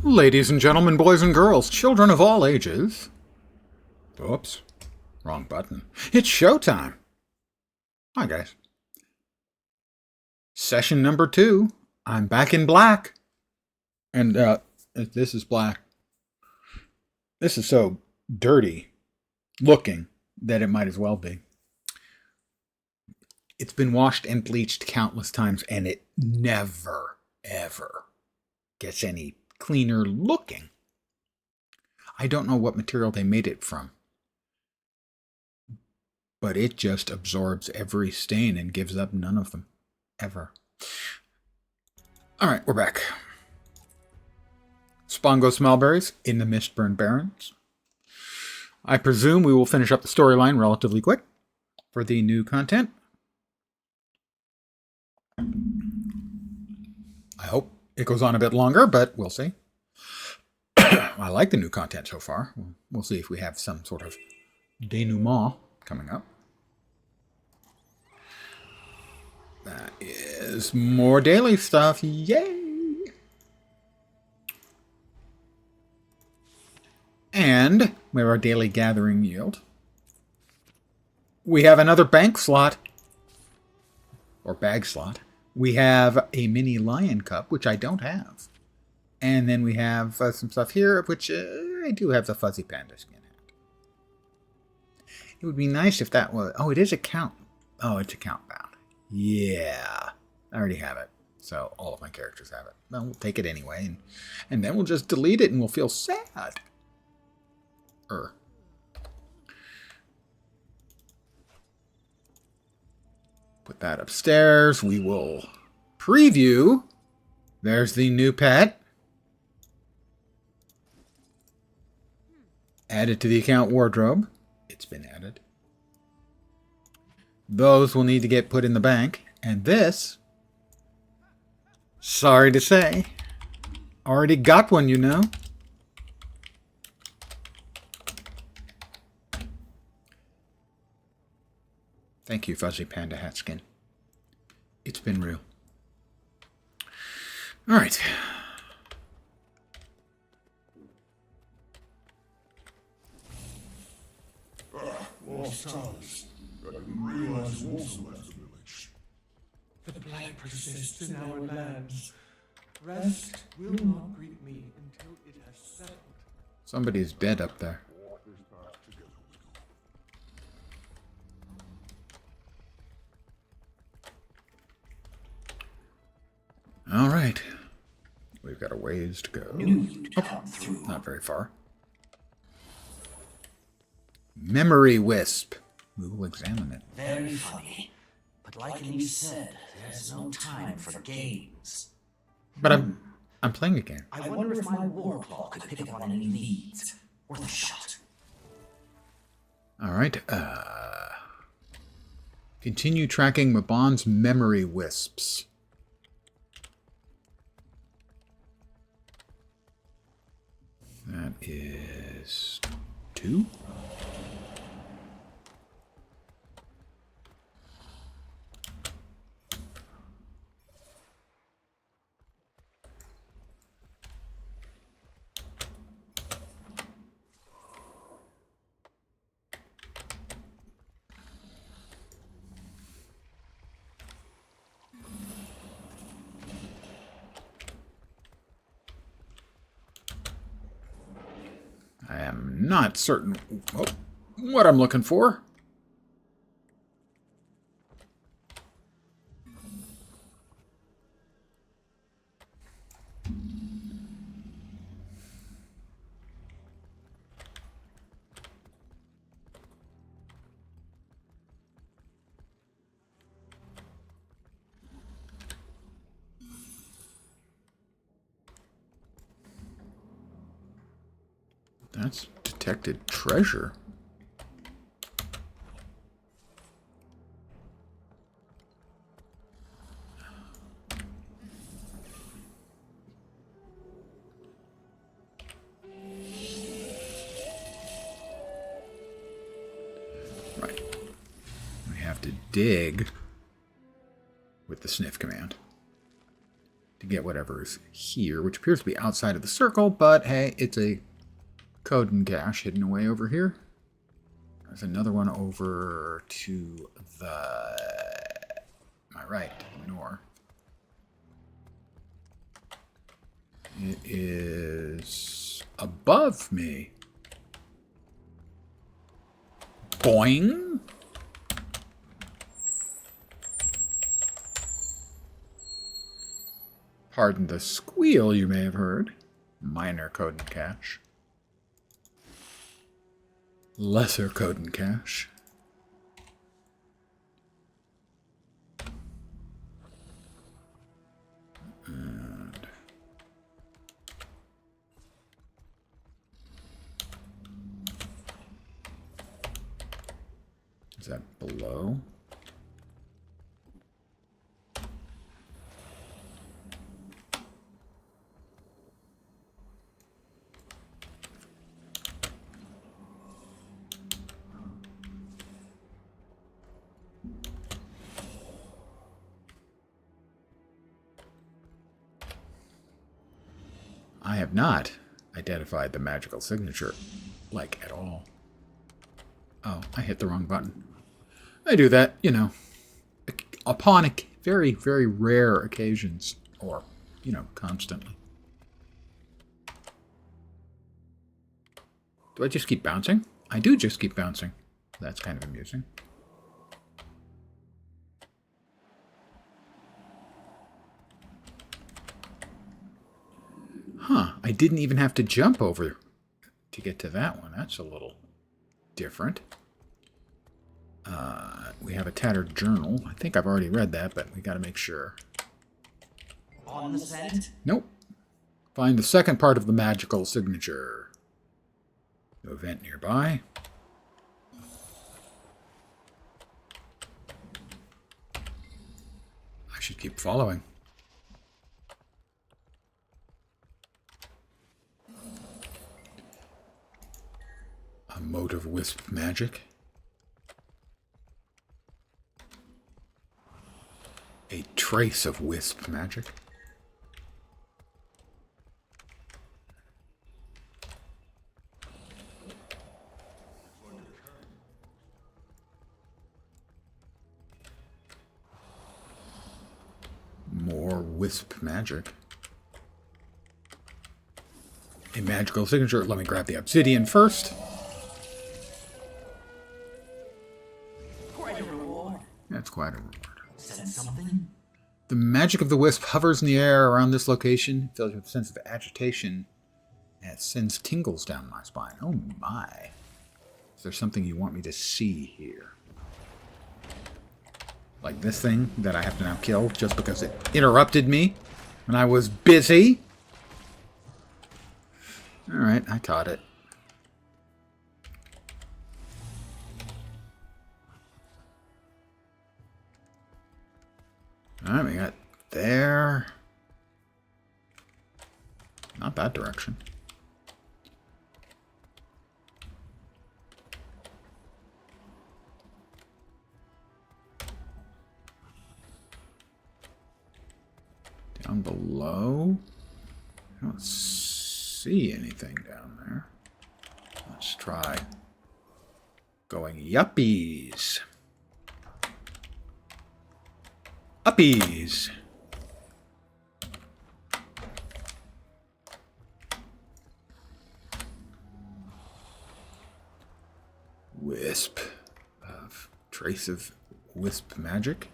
Ladies and gentlemen, boys and girls, children of all ages. Oops, wrong button. It's showtime. Hi, guys. Session number 2. I'm back in black. And this is black. This is so dirty looking that it might as well be. It's been washed and bleached countless times, and it never, ever gets any cleaner looking. I don't know what material they made it from, but it just absorbs every stain and gives up none of them, ever. Alright, we're back. Spongo Smellberries in the Mistburn Barrens. I presume we will finish up the storyline relatively quick for the new content. I hope it goes on a bit longer, but we'll see. I like the new content so far. We'll see if we have some sort of denouement coming up. That is more daily stuff. Yay! And we have our daily gathering yield. We have another bank slot. Or bag slot. We have a mini lion cup, which I don't have. And then we have some stuff here, which I do have the fuzzy panda skin hat. It would be nice if that was... Oh, it is account. Oh, it's account bound. Yeah. I already have it. So all of my characters have it. Well, we'll take it anyway. And then we'll just delete it and we'll feel sad. Put that upstairs. We will preview. There's the new pet. Added to the account wardrobe. It's been added. Those will need to get put in the bank. And this, sorry to say, already got one, you know. Thank you, Fuzzy Panda Hat Skin. It's been real. All right. Lost towers. I didn't realize Warsaw has a village. The blight persists in our lands. Rest will not greet me until it has settled. Somebody's dead up there. All right. We've got a ways to go. Not very far. Memory Wisp. We will examine it. Very funny. But like Elise said, there's no time for games. But I'm playing a game. I wonder if my war claw could pick up on any leads. Worth a shot. All right. Continue tracking Mabon's memory wisps. That is 2. I am not certain what I'm looking for. That's detected treasure. Right. We have to dig with the sniff command to get whatever is here, which appears to be outside of the circle, but hey, it's a Coden cache hidden away over here. There's another one over to my right, north. It is above me. Boing! Pardon the squeal you may have heard. Minor Coden cache. Lesser Coden cache. And is that below? I have not identified the magical signature, like, at all. Oh, I hit the wrong button. I do that, you know, upon very, very rare occasions, or, you know, constantly. Do I just keep bouncing? I do just keep bouncing. That's kind of amusing. Huh, I didn't even have to jump over to get to that one. That's a little different. We have a tattered journal. I think I've already read that, but we got to make sure. On the scent? Nope. Find the second part of the magical signature. No event nearby. I should keep following. A mote of wisp magic. A trace of wisp magic. More wisp magic. A magical signature. Let me grab the obsidian first. Quite a reward. That's quite a reward. Sense something? The magic of the wisp hovers in the air around this location, fills you with a sense of agitation, and it sends tingles down my spine. Oh my. Is there something you want me to see here? Like this thing that I have to now kill just because it interrupted me when I was busy? Alright, I caught it. Alright, we got there. Not that direction. Down below? I don't see anything down there. Let's try going yuppies. Uppies. Wisp. Trace of wisp magic.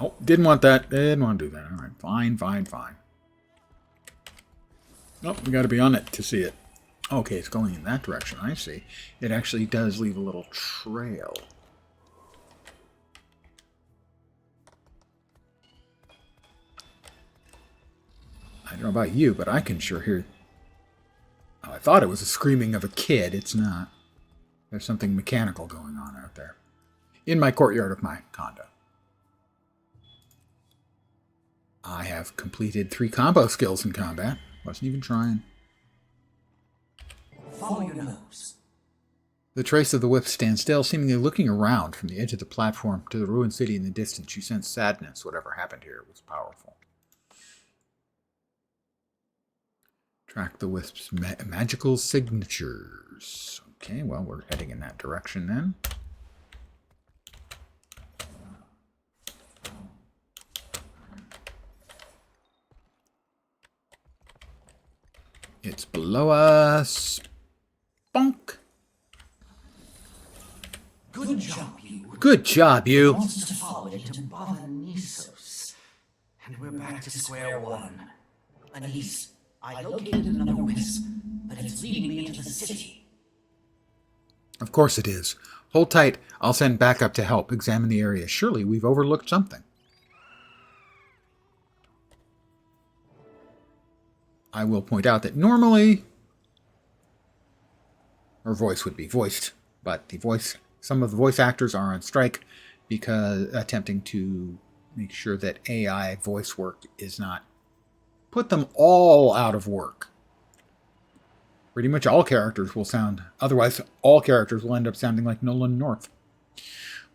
Oh, didn't want that. Didn't want to do that. All right, fine, fine, fine. Oh, we got to be on it to see it. Okay, it's going in that direction. I see. It actually does leave a little trail. I don't know about you, but I can sure hear... Oh, I thought it was the screaming of a kid. It's not. There's something mechanical going on out there. In my courtyard of my condo. I have completed 3 combo skills in combat. Wasn't even trying. Follow your nose. The trace of the wisp stands still, seemingly looking around from the edge of the platform to the ruined city in the distance. You sense sadness. Whatever happened here was powerful. Track the wisp's magical signatures. Okay, well, we're heading in that direction then. It's below us. Bonk. Good job, you. Good job, you. Wants us to follow it into Bava Nisos. And we're back to square one. Anise, I located another wisp, but it's leading me into the city. Of course it is. Hold tight. I'll send backup to help examine the area. Surely we've overlooked something. I will point out that normally her voice would be voiced, but some of the voice actors are on strike because attempting to make sure that AI voice work is not put them all out of work. Pretty much all characters will sound, otherwise all characters will end up sounding like Nolan North.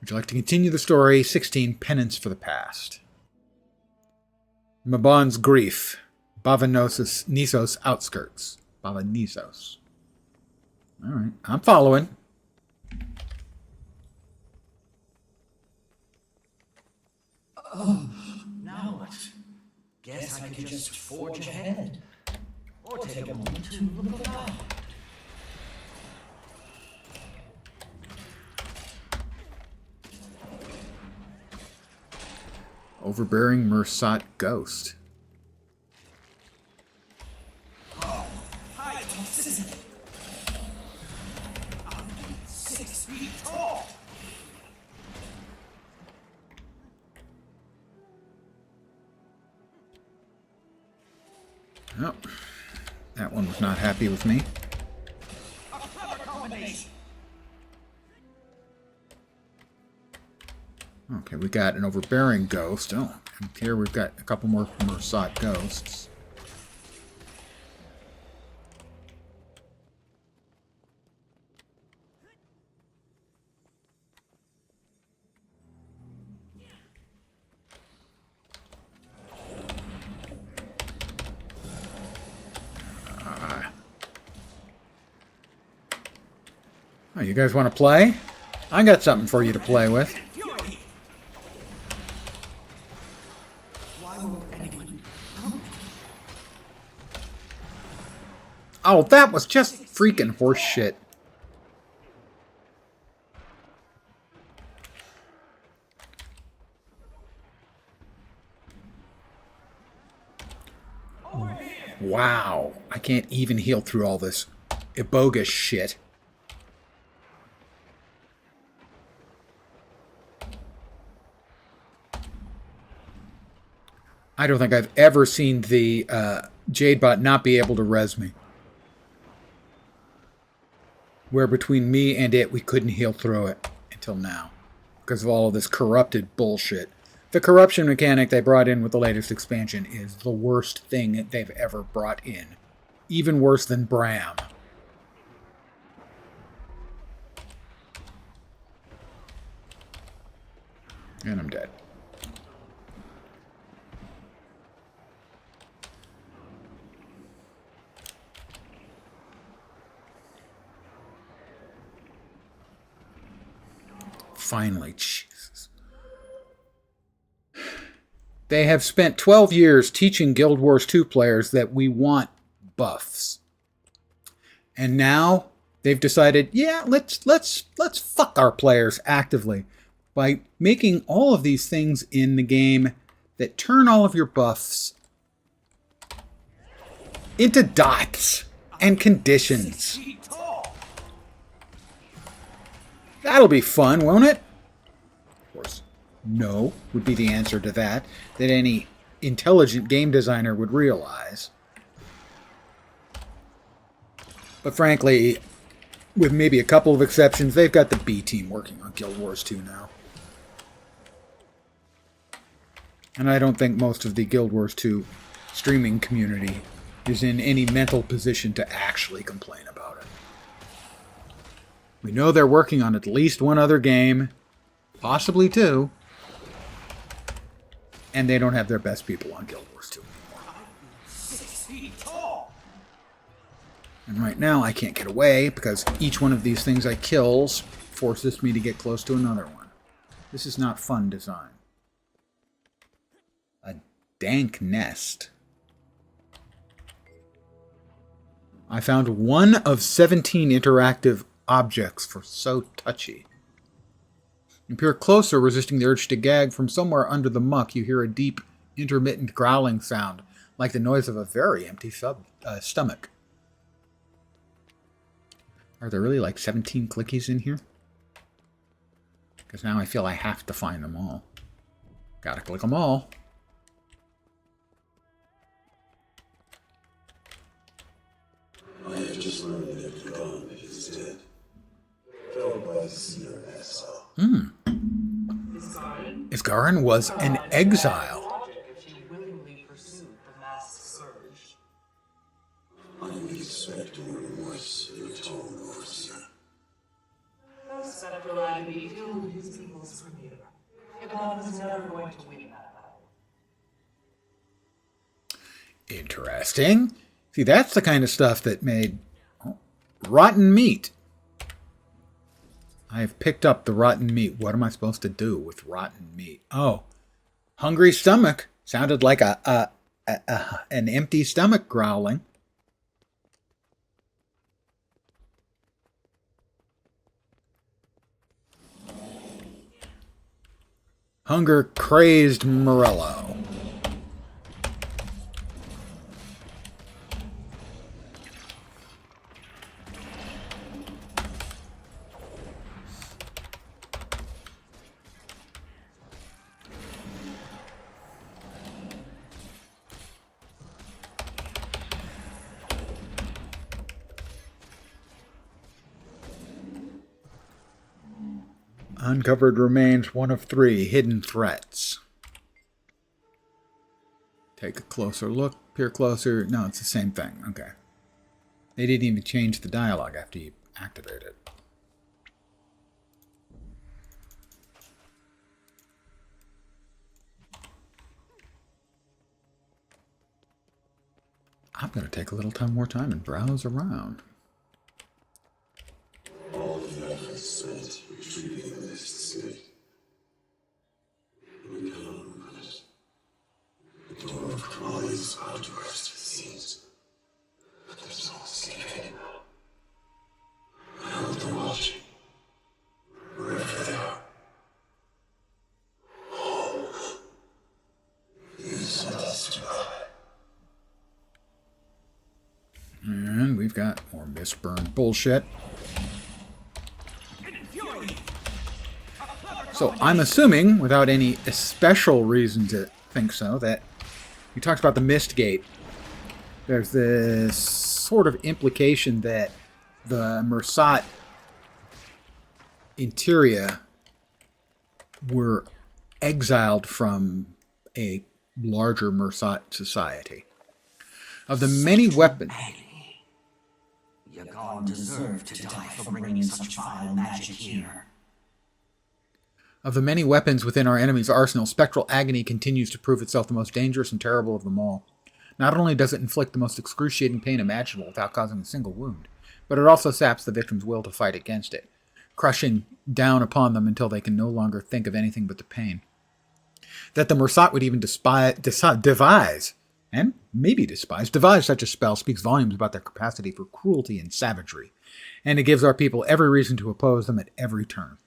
Would you like to continue the story? 16, Penance for the Past. Mabon's Grief. Bava Nisos outskirts. Bava Nisos. Alright, I'm following. Oh, now what? Guess I could just forge ahead. Or take a moment to look around. Overbearing Mursat Ghost. High toxicity. I'm 6 feet tall. Oh, that one was not happy with me. A clever combination. Okay, we got an overbearing ghost. Oh, and here we've got a couple more Mursat ghosts. Oh, you guys want to play? I got something for you to play with. Fury. Why won't anyone help me? Oh, that was just freaking horse shit. Wow. I can't even heal through all this iboga shit. I don't think I've ever seen the Jadebot not be able to res me. Where between me and it, we couldn't heal through it until now. Because of all of this corrupted bullshit. The corruption mechanic they brought in with the latest expansion is the worst thing that they've ever brought in. Even worse than Bram. And I'm dead. Finally, Jesus. They have spent 12 years teaching Guild Wars 2 players that we want buffs. And now they've decided, yeah, let's fuck our players actively by making all of these things in the game that turn all of your buffs into dots and conditions. That'll be fun, won't it? Of course, no would be the answer to that any intelligent game designer would realize. But frankly, with maybe a couple of exceptions, they've got the B team working on Guild Wars 2 now. And I don't think most of the Guild Wars 2 streaming community is in any mental position to actually complain about it. We know they're working on at least one other game, possibly two. And they don't have their best people on Guild Wars 2 anymore. 6 feet tall. And right now I can't get away because each one of these things I kills forces me to get close to another one. This is not fun design. A dank nest. I found one of 17 interactive objects for so touchy. You peer closer, resisting the urge to gag. From somewhere under the muck, you hear a deep, intermittent growling sound, like the noise of a very empty stomach. Are there really like 17 clickies in here? Because now I feel I have to find them all. Gotta click them all. I have just learned that Gone is dead. Felled by the seer exile. Isgarin was an exile. If he willingly pursued the mass surge. I would expect more remorse in return, Overseer. No spectral enemy killed his people's premier. Iban was never going to win that battle. Interesting. See, that's the kind of stuff that made rotten meat. I've picked up the rotten meat. What am I supposed to do with rotten meat? Oh, hungry stomach. Sounded like an empty stomach growling. Hunger crazed Morello. Uncovered remains, 1 of 3 hidden threats. Take a closer look, peer closer. No, it's the same thing. Okay. They didn't even change the dialogue after you activate it. I'm going to take a little more time and browse around. All of the efforts spent retrieving the mist city. And we cannot open it. The door of Kali is about to burst, it seems. But there's no escaping. I hope they're watching. Wherever they are. Oh. You sent us to die. And we've got more Mistburn bullshit. So I'm assuming, without any special reason to think so, that he talks about the Mist Gate. There's this sort of implication that the Mersat Interia were exiled from a larger Mersat society. Of the many weapons... Yagon deserved to die for bringing such vile magic here. Of the many weapons within our enemy's arsenal, Spectral Agony continues to prove itself the most dangerous and terrible of them all. Not only does it inflict the most excruciating pain imaginable without causing a single wound, but it also saps the victim's will to fight against it, crushing down upon them until they can no longer think of anything but the pain. That the Mersat would even devise such a spell speaks volumes about their capacity for cruelty and savagery, and it gives our people every reason to oppose them at every turn.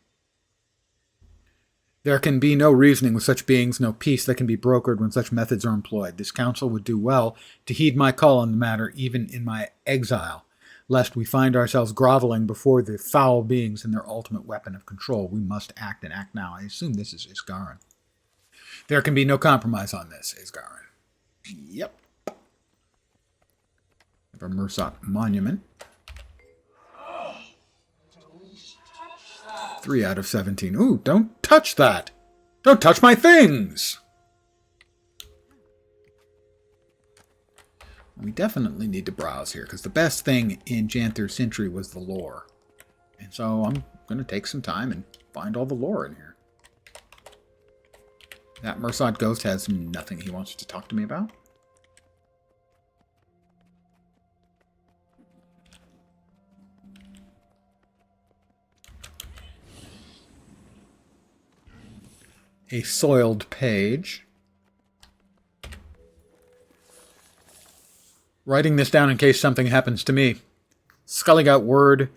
There can be no reasoning with such beings, no peace that can be brokered when such methods are employed. This council would do well to heed my call on the matter, even in my exile, lest we find ourselves groveling before the foul beings and their ultimate weapon of control. We must act and act now. I assume this is Isgarin. There can be no compromise on this, Isgarin. Yep. A Mersat monument. 3 out of 17. Ooh, don't touch that! Don't touch my things! We definitely need to browse here, because the best thing in Janther Century was the lore. And So I'm going to take some time and find all the lore in here. That Mersat ghost has nothing he wants to talk to me about. A soiled page. Writing this down in case something happens to me. Scully got word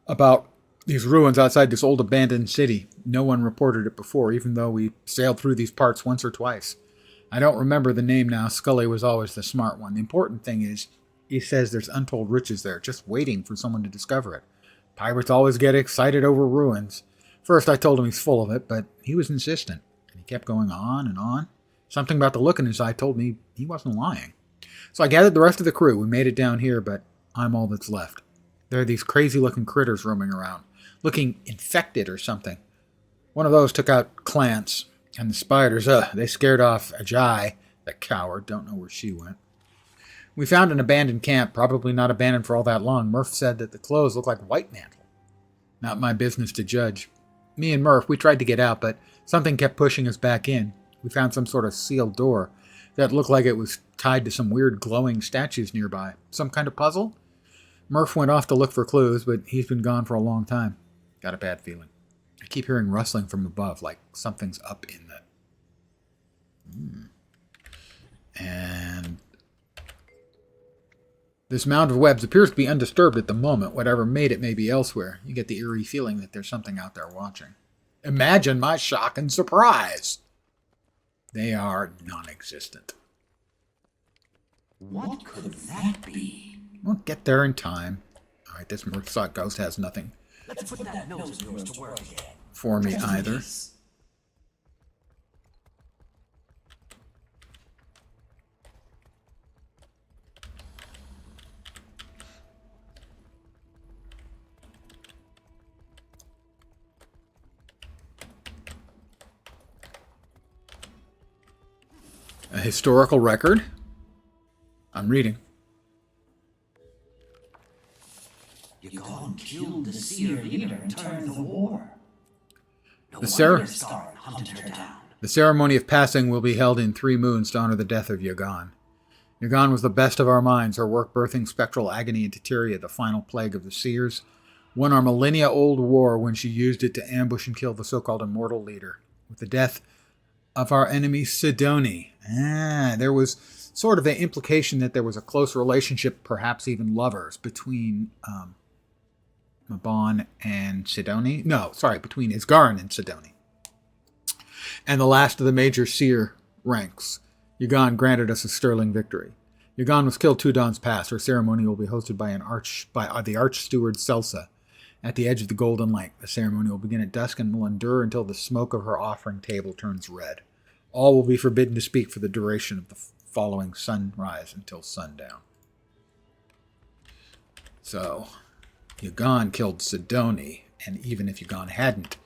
about these ruins outside this old abandoned city. No one reported it before, even though we sailed through these parts once or twice. I don't remember the name now. Scully was always the smart one. The important thing is, he says there's untold riches there, just waiting for someone to discover it. Pirates always get excited over ruins. First, I told him he's full of it, but he was insistent. And he kept going on and on. Something about the look in his eye told me he wasn't lying. So I gathered the rest of the crew. We made it down here, but I'm all that's left. There are these crazy-looking critters roaming around, looking infected or something. One of those took out Clance, and the spiders, they scared off Ajay, the coward. Don't know where she went. We found an abandoned camp, probably not abandoned for all that long. Murph said that the clothes looked like White Mantle. Not my business to judge. Me and Murph, we tried to get out, but something kept pushing us back in. We found some sort of sealed door that looked like it was tied to some weird glowing statues nearby. Some kind of puzzle? Murph went off to look for clues, but he's been gone for a long time. Got a bad feeling. I keep hearing rustling from above, like something's up in the... And... This mound of webs appears to be undisturbed at the moment. Whatever made it may be elsewhere. You get the eerie feeling that there's something out there watching. Imagine my shock and surprise! They are non-existent. What could that be? We'll get there in time. Alright, this Mersat ghost has nothing Let's put that nose of yours to work again. for me either. A historical record. I'm reading. Yagon killed the seer leader and turned the war. No The wonder Skarn hunted her down. The ceremony of passing will be held in 3 moons to honor the death of Yagon. Yagon was the best of our minds, her work birthing spectral agony into Tyria, the final plague of the seers, won our millennia-old war when she used it to ambush and kill the so-called immortal leader. With the death of our enemy Sidoni, there was sort of the implication that there was a close relationship, perhaps even lovers, between Mabon and Sidoni. No, sorry, between Isgarin and Sidoni. And the last of the major seer ranks. Yagon granted us a sterling victory. Yagon was killed 2 dawns past. Her ceremony will be hosted by the Arch-Steward Celsa at the edge of the Golden Lake. The ceremony will begin at dusk and will endure until the smoke of her offering table turns red. All will be forbidden to speak for the duration of the following sunrise until sundown. So, Yagon killed Sidoni, and even if Yagon hadn't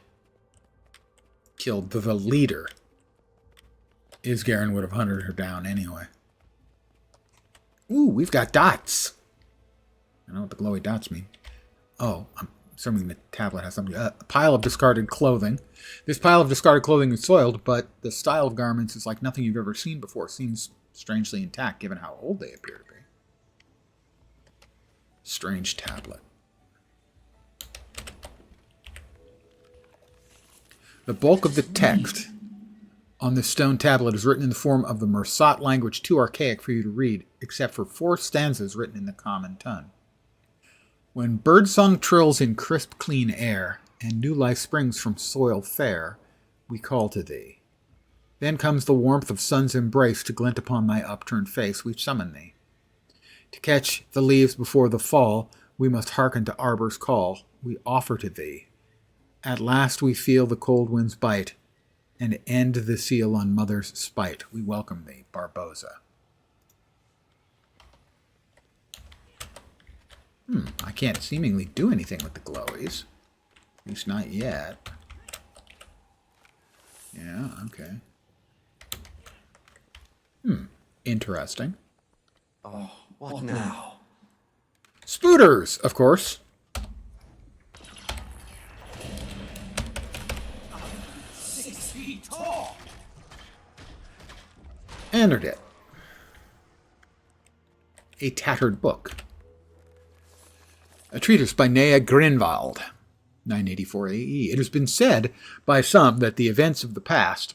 killed the leader, Isgarin would have hunted her down anyway. Ooh, we've got dots. I know what the glowy dots mean. Oh, I'm assuming the tablet has something. A pile of discarded clothing. This pile of discarded clothing is soiled, but the style of garments is like nothing you've ever seen before. Seems strangely intact, given how old they appear to be. Strange tablet. The bulk of the text on this stone tablet is written in the form of the Mersat language, too archaic for you to read, except for 4 stanzas written in the common tongue. When birdsong trills in crisp, clean air, and new life springs from soil fair, we call to thee. Then comes the warmth of sun's embrace to glint upon thy upturned face, we summon thee. To catch the leaves before the fall, we must hearken to arbor's call, we offer to thee. At last we feel the cold winds bite, and end the seal on mother's spite. We welcome thee, Barboza. I can't seemingly do anything with the glowies. At least not yet. Yeah, okay. Interesting. Oh, what now? Spooters, of course. feet tall. Entered it. A tattered book. A treatise by Nea Grinvald, 984 AE. It has been said by some that the events of the past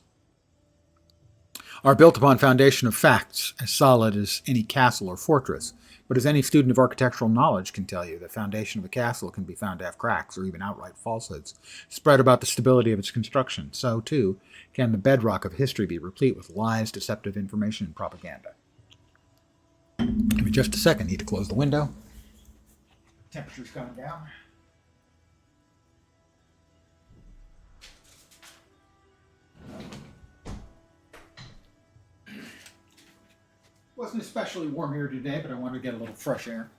are built upon foundation of facts as solid as any castle or fortress. But as any student of architectural knowledge can tell you, the foundation of a castle can be found to have cracks or even outright falsehoods spread about the stability of its construction. So, too, can the bedrock of history be replete with lies, deceptive information, and propaganda. Give me just a second. Need to close the window. Temperature's gone down. Wasn't especially warm here today, but I wanted to get a little fresh air.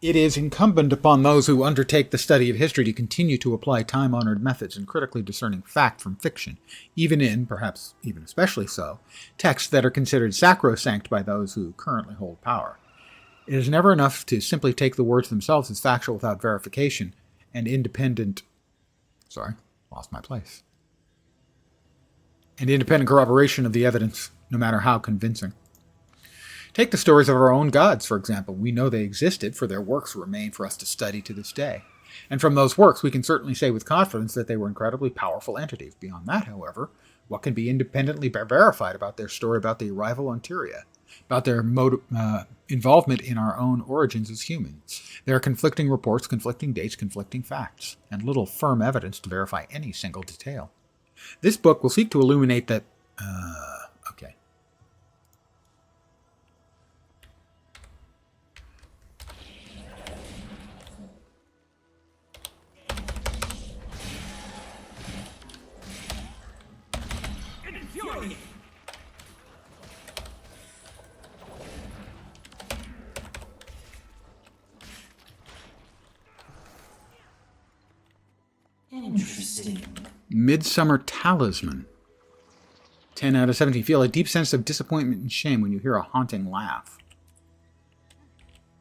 It is incumbent upon those who undertake the study of history to continue to apply time-honored methods in critically discerning fact from fiction, even in, perhaps even especially so, texts that are considered sacrosanct by those who currently hold power. It is never enough to simply take the words themselves as factual without verification and independent corroboration of the evidence, no matter how convincing. Take the stories of our own gods, for example. We know they existed, for their works remain for us to study to this day. And from those works, we can certainly say with confidence that they were incredibly powerful entities. Beyond that, however, what can be independently verified about their story about the arrival on Tyria, about their involvement in our own origins as humans? There are conflicting reports, conflicting dates, conflicting facts, and little firm evidence to verify any single detail. This book will seek to illuminate that... okay. Interesting. Midsummer Talisman. 10 out of 17. Feel a deep sense of disappointment and shame when you hear a haunting laugh.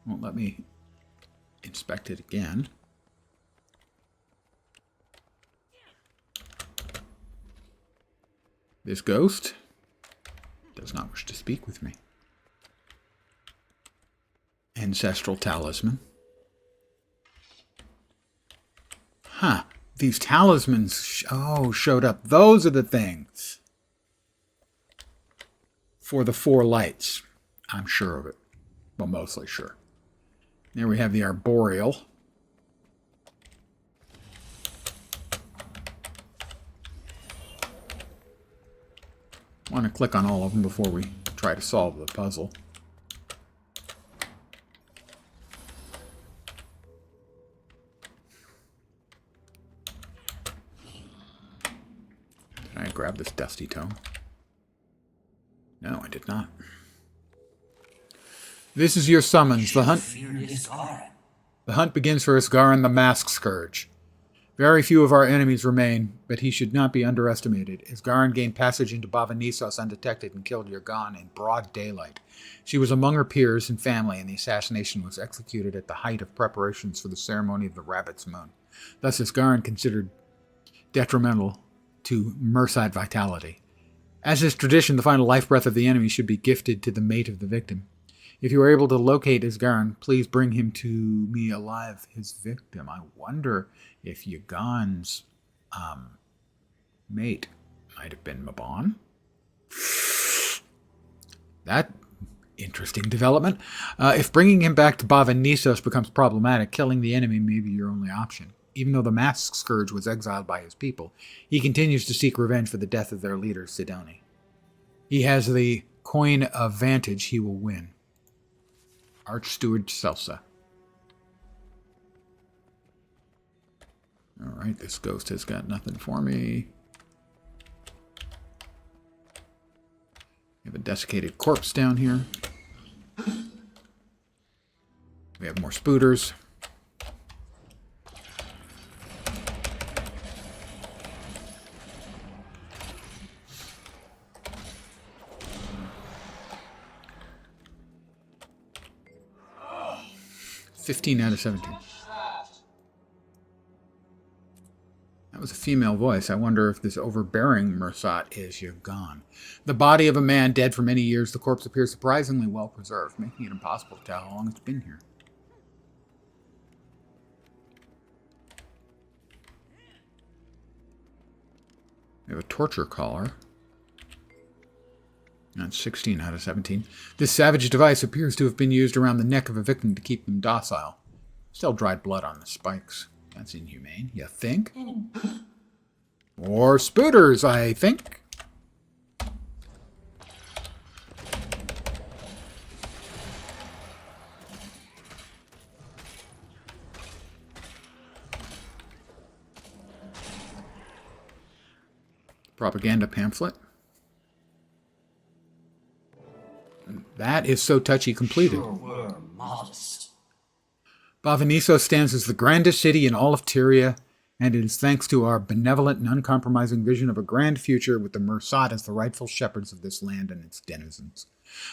Won't let me inspect it again. This ghost does not wish to speak with me. Ancestral Talisman. Huh. These talismans showed up. Those are the things. For the 4 lights. I'm sure of it. Well, mostly sure. There we have the Arboreal. I want to click on all of them before we try to solve the puzzle. Did I grab this dusty tome? No, I did not. This is your summons. The hunt begins for Isgaran the Mask Scourge. Very few of our enemies remain, but he should not be underestimated. Isgaran gained passage into Bava-Nissos undetected and killed Yurgan in broad daylight. She was among her peers and family, and the assassination was executed at the height of preparations for the ceremony of the Rabbit's Moon. Thus, Isgaran considered detrimental to Merside vitality. As is tradition, the final life breath of the enemy should be gifted to the mate of the victim. If you are able to locate Isgaran, please bring him to me alive, his victim. I wonder if Yurgan's mate might have been Mabon. That interesting development. If bringing him back to Bava-Nissos becomes problematic, killing the enemy may be your only option. Even though the Mask Scourge was exiled by his people, he continues to seek revenge for the death of their leader, Sidoni. He has the coin of vantage. He will win. Archsteward Celsa. Alright, this ghost has got nothing for me. We have a desiccated corpse down here. We have more spooters. .15 out of 17. That was a female voice. I wonder if this overbearing Mersat is Yagan. The body of a man dead for many years. The corpse appears surprisingly well preserved, making it impossible to tell how long it's been here. We have a torture collar. That's 16 out of 17. This savage device appears to have been used around the neck of a victim to keep them docile. Still dried blood on the spikes. That's inhumane, you think? Or spooters, I think. Propaganda pamphlet. That is so touchy completed. Sure were modest. Bavaniso stands as the grandest city in all of Tyria, and it is thanks to our benevolent and uncompromising vision of a grand future with the Mersat as the rightful shepherds of this land and its denizens.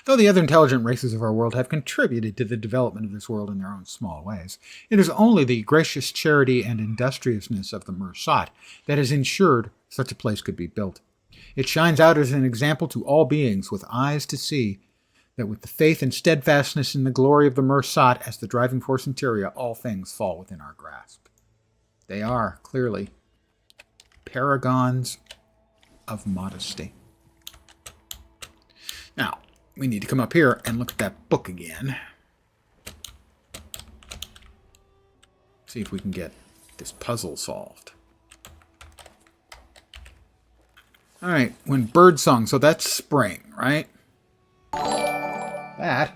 Though the other intelligent races of our world have contributed to the development of this world in their own small ways, it is only the gracious charity and industriousness of the Mersat that has ensured such a place could be built. It shines out as an example to all beings with eyes to see that with the faith and steadfastness in the glory of the Mersat as the driving force in Tyria, all things fall within our grasp. They are, clearly, paragons of modesty. Now, we need to come up here and look at that book again. See if we can get this puzzle solved. Alright, when birdsong, so that's spring, right? That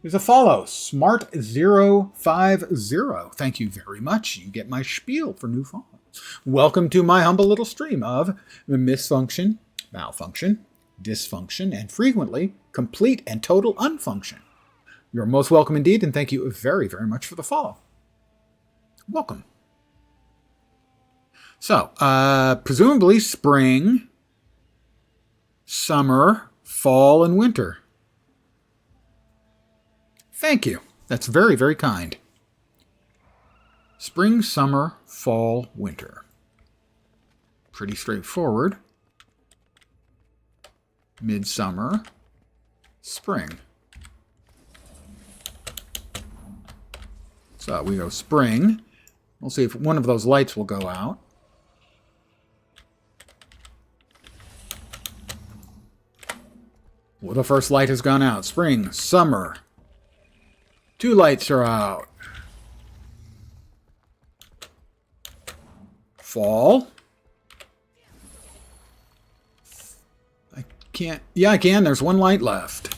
is a follow. Smart050. Thank you very much. You get my spiel for new follows. Welcome to my humble little stream of misfunction, malfunction, dysfunction, and frequently complete and total unfunction. You're most welcome indeed, and thank you very, very much for the follow. Welcome. So, presumably spring, summer, fall, and winter. Thank you. That's very, very kind. Spring, summer, fall, winter. Pretty straightforward. Midsummer, spring. So we go spring. We'll see if one of those lights will go out. Well, the first light has gone out. Spring, summer. 2 lights are out. Fall. I can't... Yeah, I can. There's 1 light left.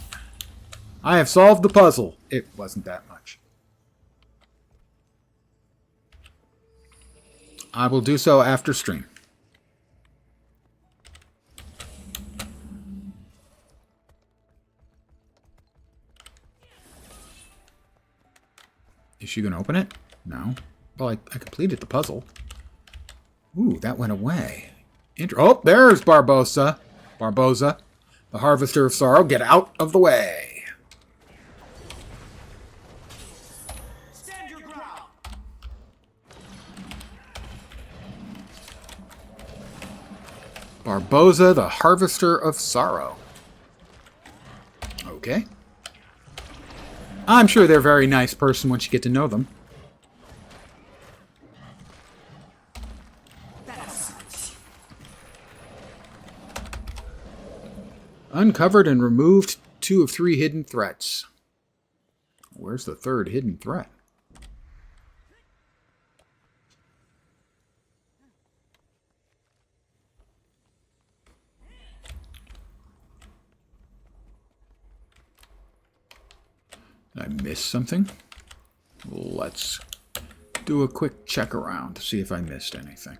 I have solved the puzzle. It wasn't that much. I will do so after stream. Is she going to open it? No. Well, I completed the puzzle. Ooh, that went away. Oh, there's Barbosa. Barboza, the Harvester of Sorrow. Get out of the way. Stand your ground. Barboza, the Harvester of Sorrow. Okay. I'm sure they're a very nice person once you get to know them. Uncovered and removed 2 of 3 hidden threats. Where's the 3rd hidden threat? Did I miss something? Let's do a quick check around to see if I missed anything.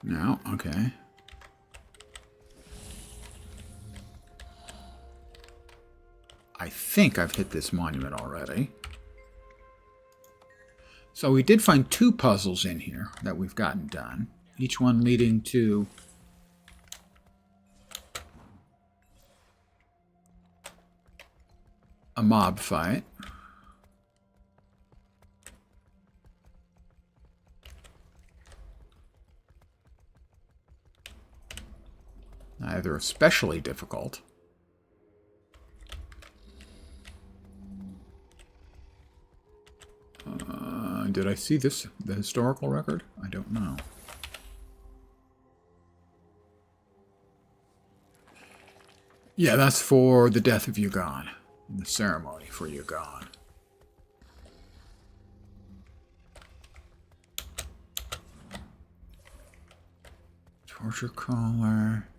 No, okay. I think I've hit this monument already. So we did find 2 puzzles in here that we've gotten done, each one leading to a mob fight. Neither especially difficult. Did I see this, the historical record? I don't know. Yeah, that's for the death of Yugon. The ceremony for Yugon. Torture caller.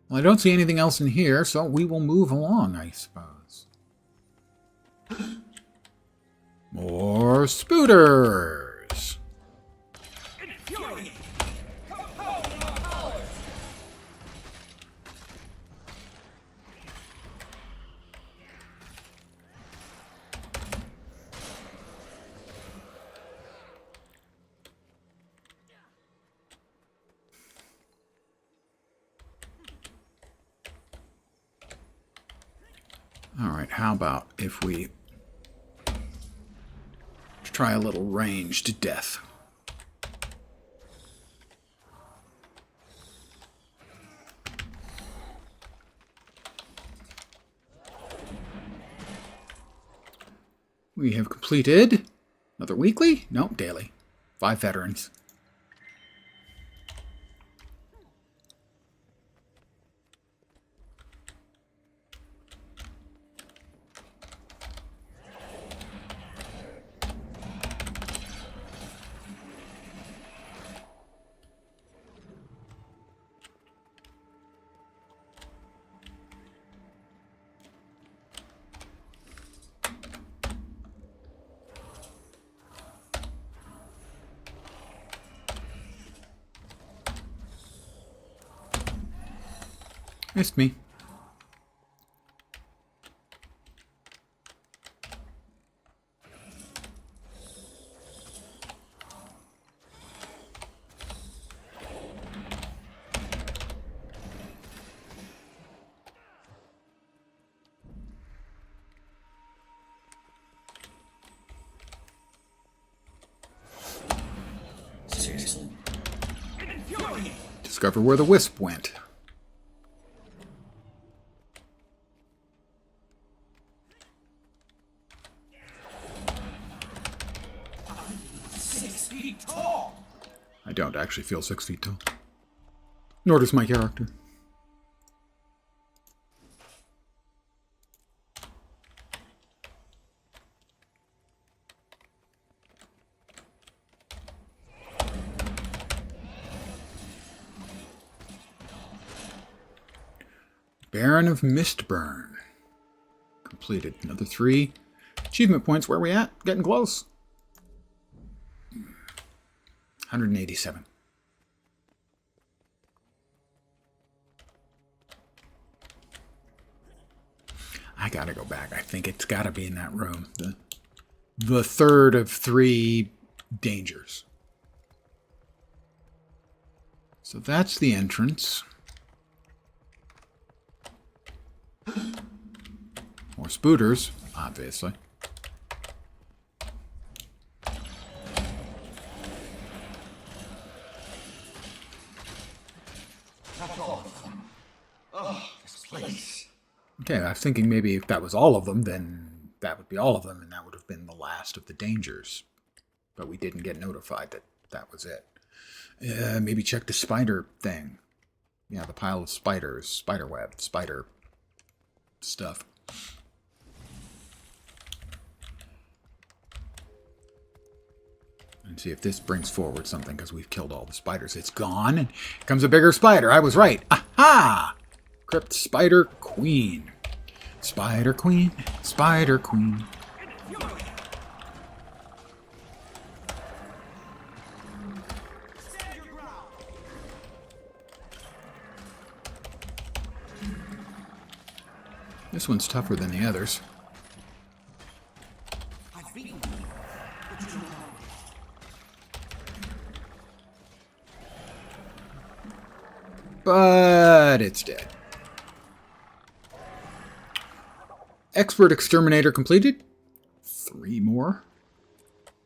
Well, I don't see anything else in here, so we will move along, I suppose. More spooters! Alright, how about if we try a little ranged death? We have completed another weekly? Nope, daily. 5 veterans. Missed me. Seriously? Discover where the wisp went. I don't actually feel 6 feet tall. Nor does my character. Baron of Mistburn. Completed. Another 3 achievement points. Where are we at? Getting close. 187. I gotta go back. I think it's gotta be in that room. The third of 3 dangers. So that's the entrance. More spooters, obviously. That's all of them. Oh, this place. Okay, I was thinking maybe if that was all of them, then that would be all of them, and that would have been the last of the dangers. But we didn't get notified that that was it. Maybe check the spider thing. Yeah, the pile of spiders, spider web, spider stuff. And see if this brings forward something, because we've killed all the spiders. It's gone, and here comes a bigger spider. I was right. Aha! Crypt Spider Queen. Spider Queen, Spider Queen. This one's tougher than the others. I've beaten you. But it's dead. Expert Exterminator completed. 3 more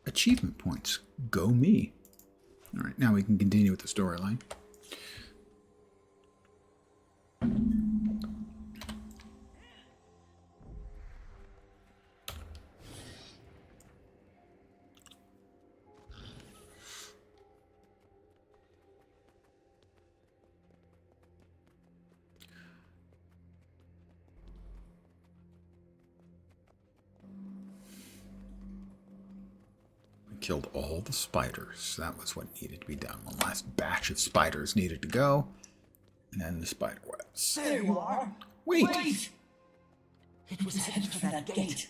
achievement points. Go me. All right, now we can continue with the storyline. Killed all the spiders. That was what needed to be done. One last batch of spiders needed to go. And then the spider webs. There you are. Wait! It was headed for that gate.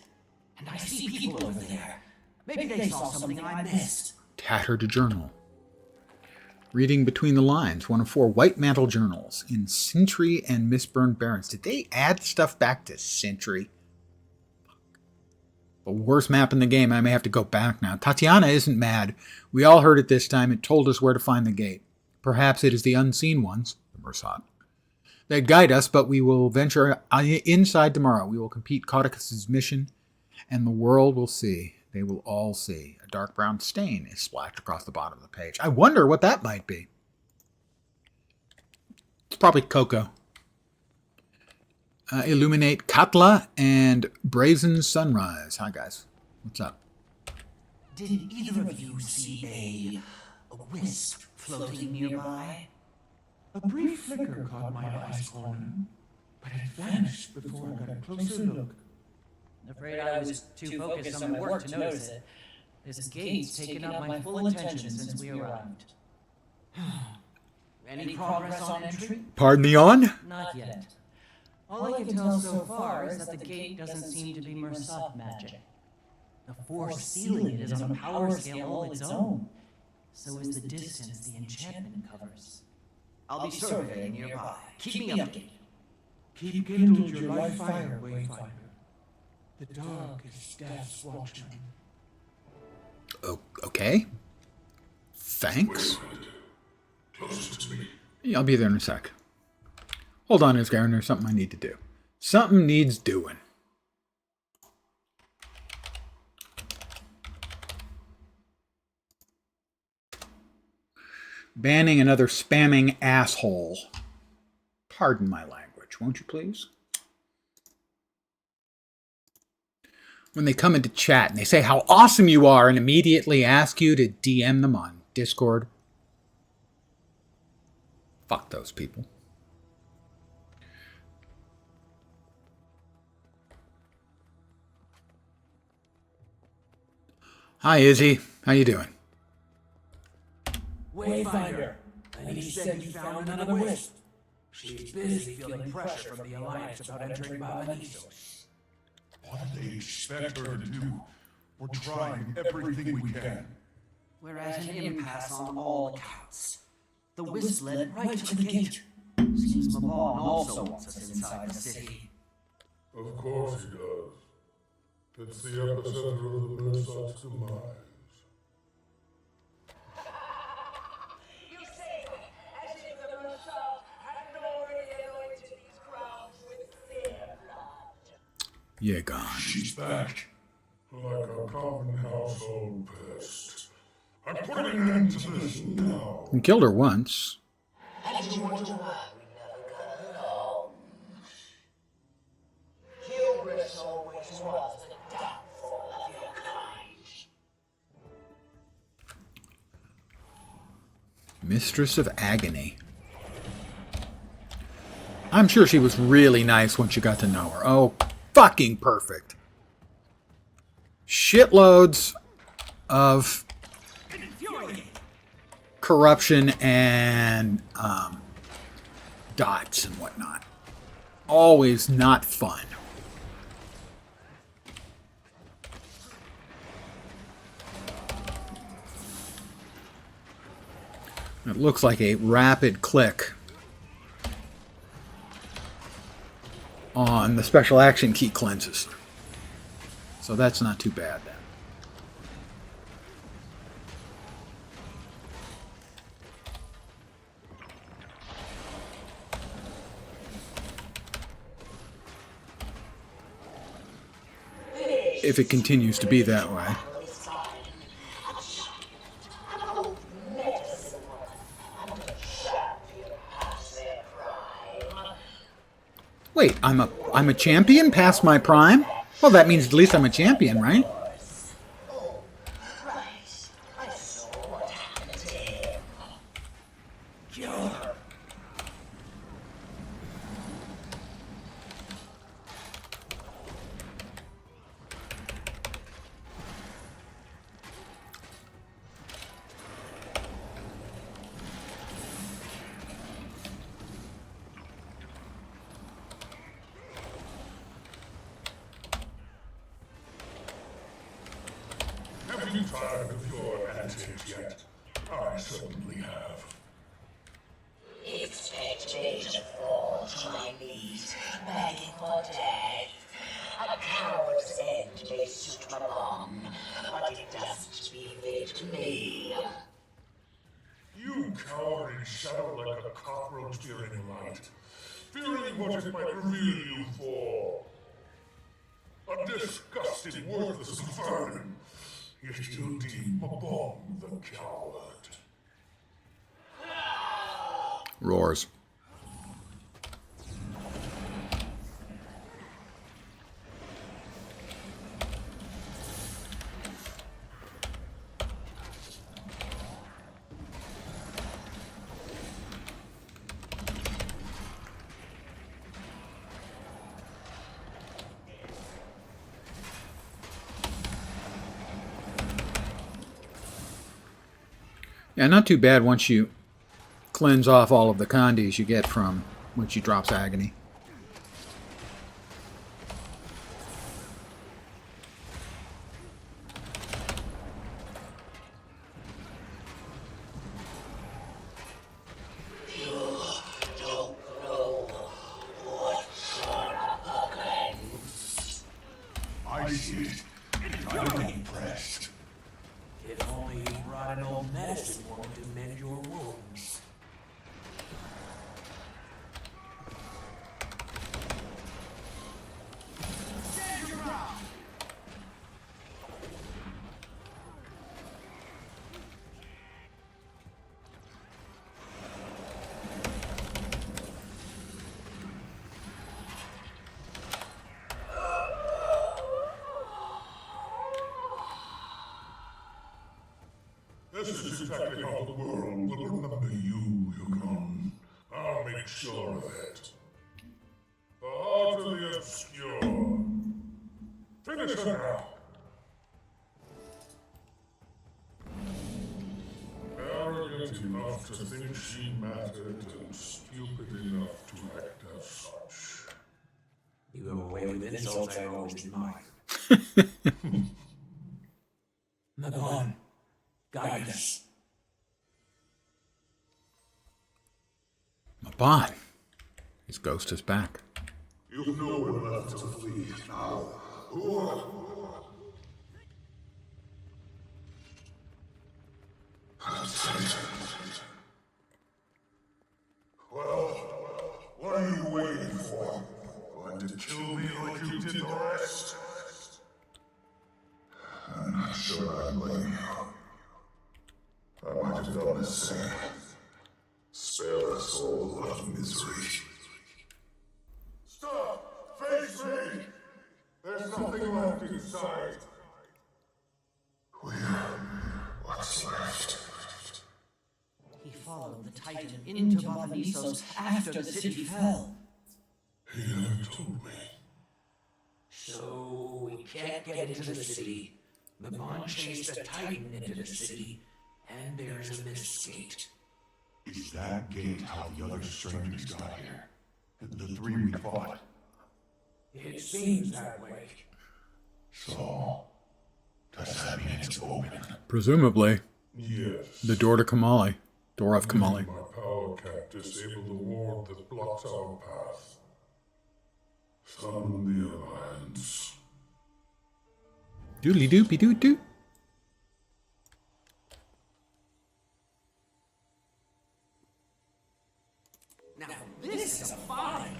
And I see people over there. Maybe they saw something I missed. Tattered journal. Reading between the lines. One of 4 white mantle journals in Sentry and Mistburned Barrens. Did they add stuff back to Sentry? The worst map in the game. I may have to go back now. Tatiana isn't mad. We all heard it this time. It told us where to find the gate. Perhaps it is the unseen ones, the Mursat, that guide us, but we will venture inside tomorrow. We will complete Caudicus's mission, and the world will see. They will all see. A dark brown stain is splashed across the bottom of the page. I wonder what that might be. It's probably Coco. Illuminate Katla and Brazen Sunrise. Hi, guys. What's up? Did either of you see a wisp floating nearby? A brief flicker caught my eyes, Conan, but it vanished before I got a closer look. I'm afraid I was too focused on my work to notice it. This gate's taken up my full attention since we arrived. Any progress on entry? Pardon me on? Not yet. All I can tell so far is that the gate doesn't seem to be Mursat magic. The force sealing it is on a power scale all its own. So is the distance the enchantment covers. I'll be surveying nearby. Keep me updated. Keep kindled your life fire, Wayfinder. The dark is death's watchman. Okay. Thanks. Closest to me. Yeah, I'll be there in a sec. Hold on, Isgaren. There's something I need to do. Something needs doing. Banning another spamming asshole. Pardon my language, won't you please? When they come into chat and they say how awesome you are and immediately ask you to DM them on Discord. Fuck those people. Hi, Izzy. How you doing? Wayfinder, and he said you found another wisp. She's busy feeling pressure from the Alliance about entering Bavanisos. What do they expect her to do? We're trying everything we can. We're at an impasse on all accounts. The wisp led right to the gate. Seems Mabon also wants us inside the city. Of course he does. It's the epicenter of the Mursat's demise. You say, as if the Mursat hadn't already anointed these grounds with their blood. Yeah, gone. She's back. Like a common household pest. I'm putting an end to this now. We killed her once. And you wonder why we never got along. Hubris always was the downfall of your kind. Mistress of Agony. I'm sure she was really nice once you got to know her. Oh, fucking perfect. Shitloads of corruption and dots and whatnot. Always not fun. It looks like a rapid click on the special action key cleanses. So that's not too bad then. if it continues to be that way. Wait, I'm a champion past my prime? Well, that means at least I'm a champion, right? Have you tired of your antics yet? I certainly have. Expect me to fall to my knees, begging for death. A coward's end may suit my bomb, but it doesn't befit me. You cower in shadow like a cockroach fearing light, fearing what it might reveal you for. A disgusting, worthless vermin. Yet you deem a bomb the coward. Roars. Yeah, not too bad once you cleanse off all of the candies you get from when she drops Agony. I see it. I'm impressed. If only you brought an old medicine woman to mend your wounds. This is exactly how the world will remember you, Yukon. I'll make sure of it. The heart of the obscure. Finish her now. Arrogant enough to think she mattered and stupid enough to act as such. You go away with insults I've always admired. Nagon, guide us. Mabon. His ghost is back. You've nowhere left to flee now. Who are Well, what are you waiting for? Going to kill me like you did the rest? I'm not sure I blame you. I might have done the same. Spare us all of misery. Stop! Face me! There's nothing left inside. What's left? He followed the Titan into Bothanisos after the city fell. He never told me. So we can't get into the city. Nagon chased a Titan into the city, and there's a missed gate. Is that gate how the other strangers got here? The three we fought? It seems that way. So, does that mean it's open? Presumably, Yes. the door to Kamali. Door of Kamali. My power cap disabled the ward that blocks our path. Summon the Alliance. Doodly doopy doo doo. Now this is a find.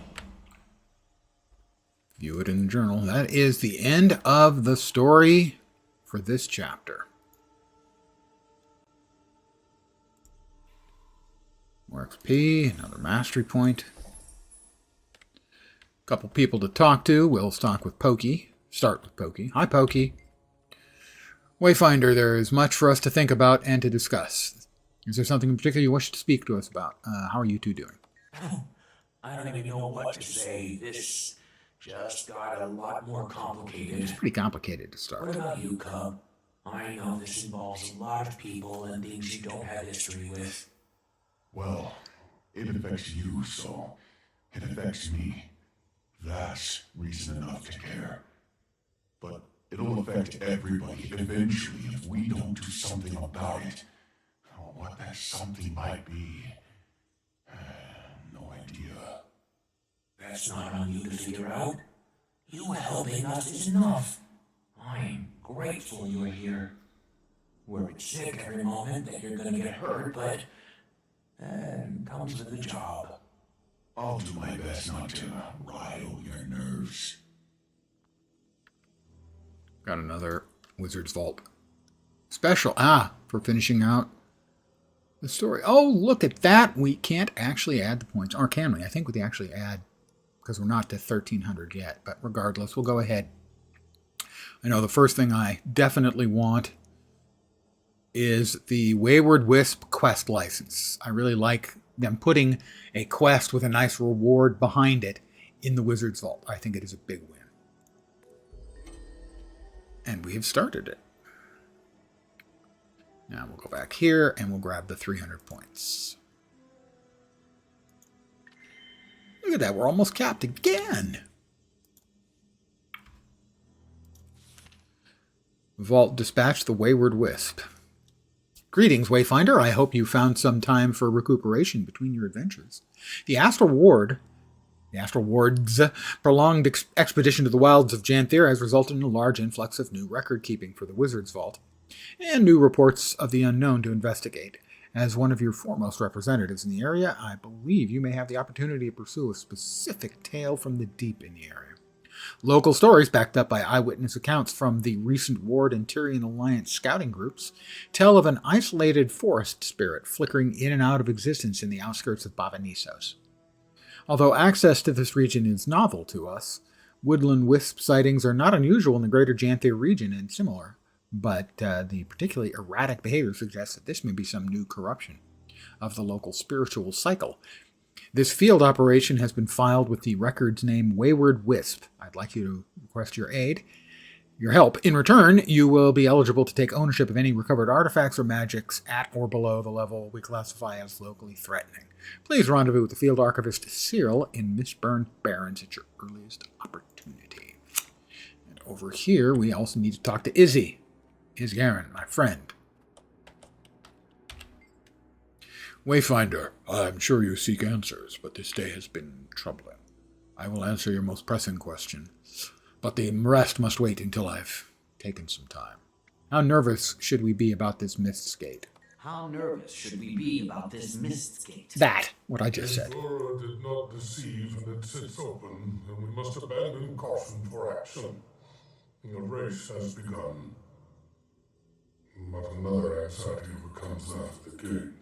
View it in the journal. That is the end of the story for this chapter. More XP, another mastery point. Couple people to talk to. We'll start with Pokey. Hi, Pokey. Wayfinder, there is much for us to think about and to discuss. Is there something in particular you wish to speak to us about? How are you two doing? I don't even know what to say. This just got a lot more complicated. It's pretty complicated to start. What about you, Cub? I know this involves a lot of people and things you don't have history with. Well, it affects you, so it affects me. That's reason enough to care. But it'll affect everybody eventually if we don't do something about it. Oh, what that something might be, no idea. That's not on you to figure out. You helping us is enough. I'm grateful you're here. Worried sick every moment that you're gonna get hurt, but that comes with the job. I'll do my best not to rile your nerves. Got another Wizard's Vault special. For finishing out the story. Oh, look at that. We can't actually add the points. Or can we? I think we actually add, because we're not to 1,300 yet. But regardless, we'll go ahead. I know the first thing I definitely want is the Wayward Wisp quest license. I really like them putting a quest with a nice reward behind it in the Wizard's Vault. I think it is a big win. And we have started it. Now we'll go back here and we'll grab the 300 points. Look at that, we're almost capped again. Vault dispatch the Wayward Wisp. Greetings, Wayfinder. I hope you found some time for recuperation between your adventures. The Astral Ward's prolonged expedition to the wilds of Janthier has resulted in a large influx of new record-keeping for the Wizard's Vault, and new reports of the unknown to investigate. As one of your foremost representatives in the area, I believe you may have the opportunity to pursue a specific tale from the deep in the area. Local stories, backed up by eyewitness accounts from the recent Ward and Tyrian Alliance scouting groups, tell of an isolated forest spirit flickering in and out of existence in the outskirts of Bavanisos. Although access to this region is novel to us, woodland wisp sightings are not unusual in the greater Janthier region and similar, but the particularly erratic behavior suggests that this may be some new corruption of the local spiritual cycle. This field operation has been filed with the records name Wayward Wisp. I'd like you to request your help. In return, you will be eligible to take ownership of any recovered artifacts or magics at or below the level we classify as locally threatening. Please rendezvous with the field archivist Cyril in Mistburn Barrens at your earliest opportunity. And over here, we also need to talk to Izzy. Isgaren, my friend. Wayfinder, I'm sure you seek answers, but this day has been troubling. I will answer your most pressing question, but the rest must wait until I've taken some time. How nervous should we be about this Mistgate? How nervous should we be about this Mistgate? That, what I just said. Endora did not deceive, and it sits open, and we must abandon caution for action. The race has begun. But another anxiety becomes that of the gate.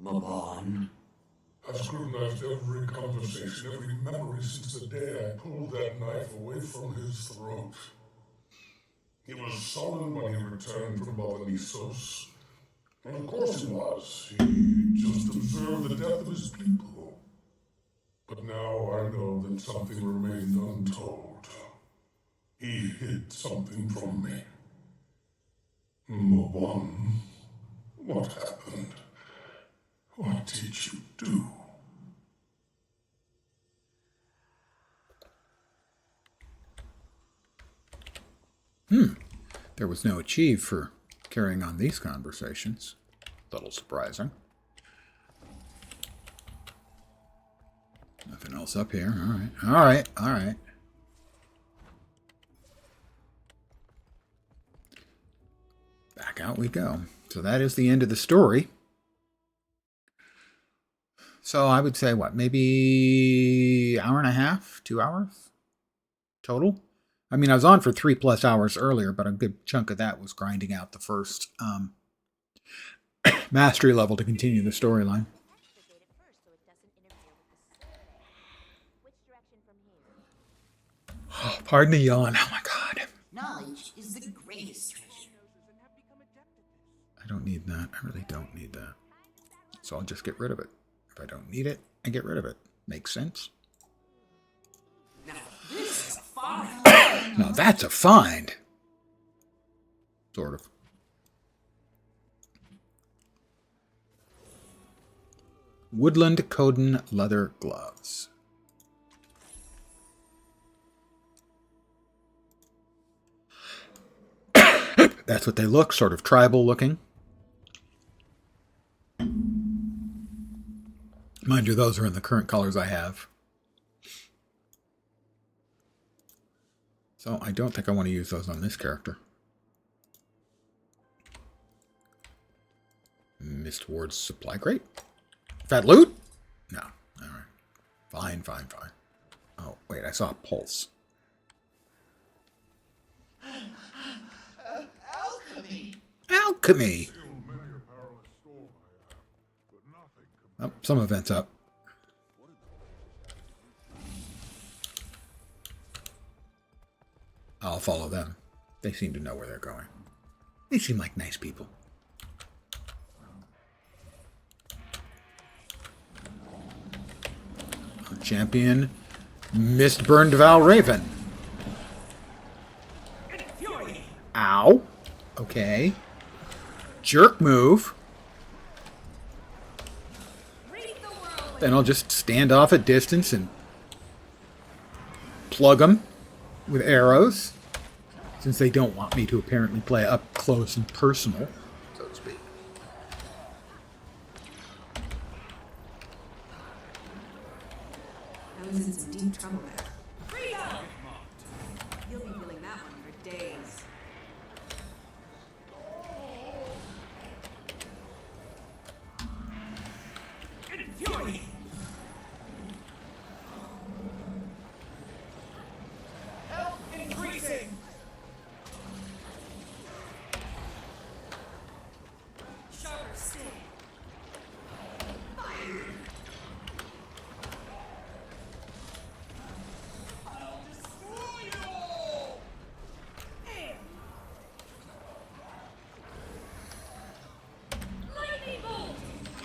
Mabon. I've scrutinized every conversation, every memory since the day I pulled that knife away from his throat. He was sullen when he returned from Bavanisos. And of course he was. He just observed the death of his people. But now I know that something remained untold. He hid something from me. Mabon, what happened? What did you do? There was no achieve for carrying on these conversations. A little surprising. Nothing else up here. All right. Back out we go. So that is the end of the story. So I would say, what, maybe hour and a half, 2 hours? total. I mean, I was on for 3+ hours earlier, but a good chunk of that was grinding out the first mastery level to continue the storyline. Oh, pardon the yawn. Oh my god. Knowledge is the greatest treasure. I don't need that. I really don't need that. So I'll just get rid of it. If I don't need it, I get rid of it. Makes sense. Now this is a find. Now that's a find. Sort of. Woodland Coden leather gloves. That's what they look, sort of tribal looking. Mind you, those are in the current colors I have. So I don't think I want to use those on this character. Mist Ward's supply crate? Fat loot? No. Alright. Fine, fine, fine. Oh, wait, I saw a pulse. Alchemy! Oh, some event's up. I'll follow them. They seem to know where they're going. They seem like nice people. Champion Mistburned Valraven. Ow. Okay. Jerk move. Then I'll just stand off at distance and plug them with arrows, since they don't want me to apparently play up close and personal, so to speak. I was in some deep trouble there. You'll be feeling that one for days.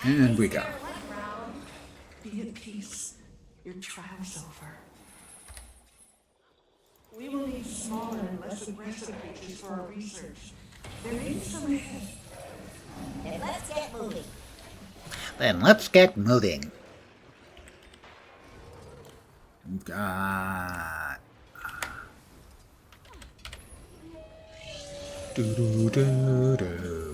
And we go. Be at peace. Your trial's over. We will need smaller and less aggressive creatures for our research. There may be some ahead. Then let's get moving. Then let's get moving. We've got... Do-do-do-do.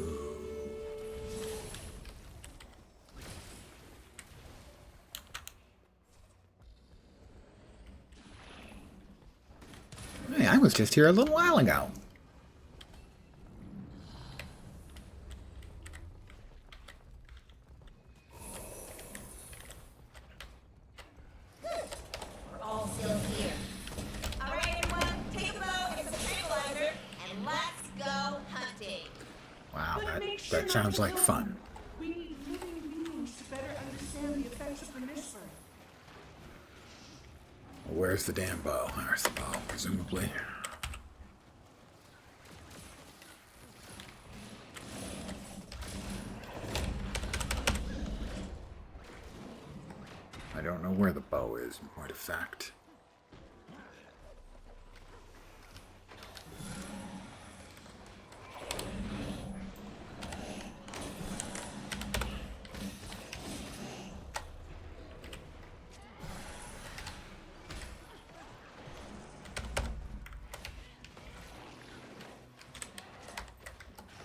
Hey, I was just here a little while ago. We're all still here. All right, everyone, take a bow and some tranquilizer, and let's go hunting. Wow, that sounds like fun. We need living beings to better understand the effects of the Mistburn. Where's the damn bow? There's the bow, presumably. I don't know where the bow is, in point of fact.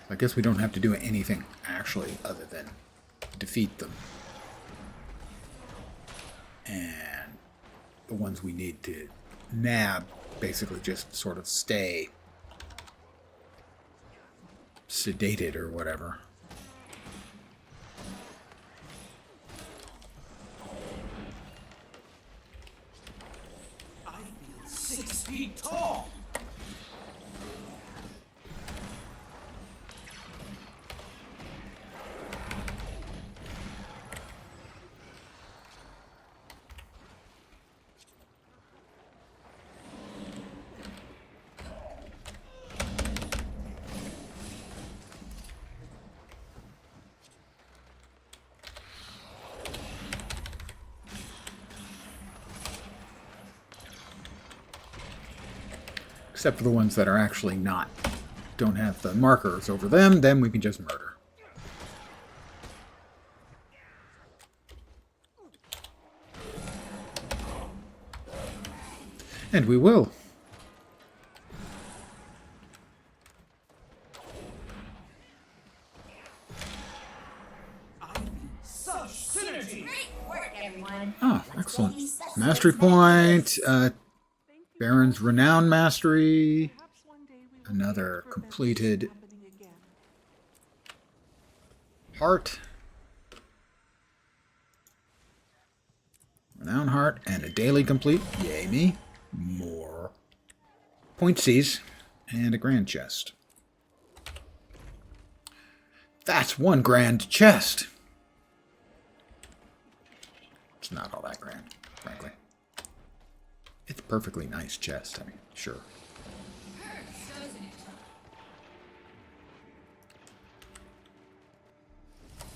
I guess we don't have to do anything, actually, other than defeat them. And the ones we need to nab basically just sort of stay sedated or whatever. I feel 6 feet tall. Except for the ones that are actually not, don't have the markers over them, then we can just murder. And we will. Such synergy. Great work, everyone. Ah, excellent. Mastery point, Baron's Renown Mastery, another completed heart, Renown Heart, and a daily complete. Yay me. More pointsies, and a grand chest. That's one grand chest. It's not all that grand, frankly. It's a perfectly nice chest, I mean, sure.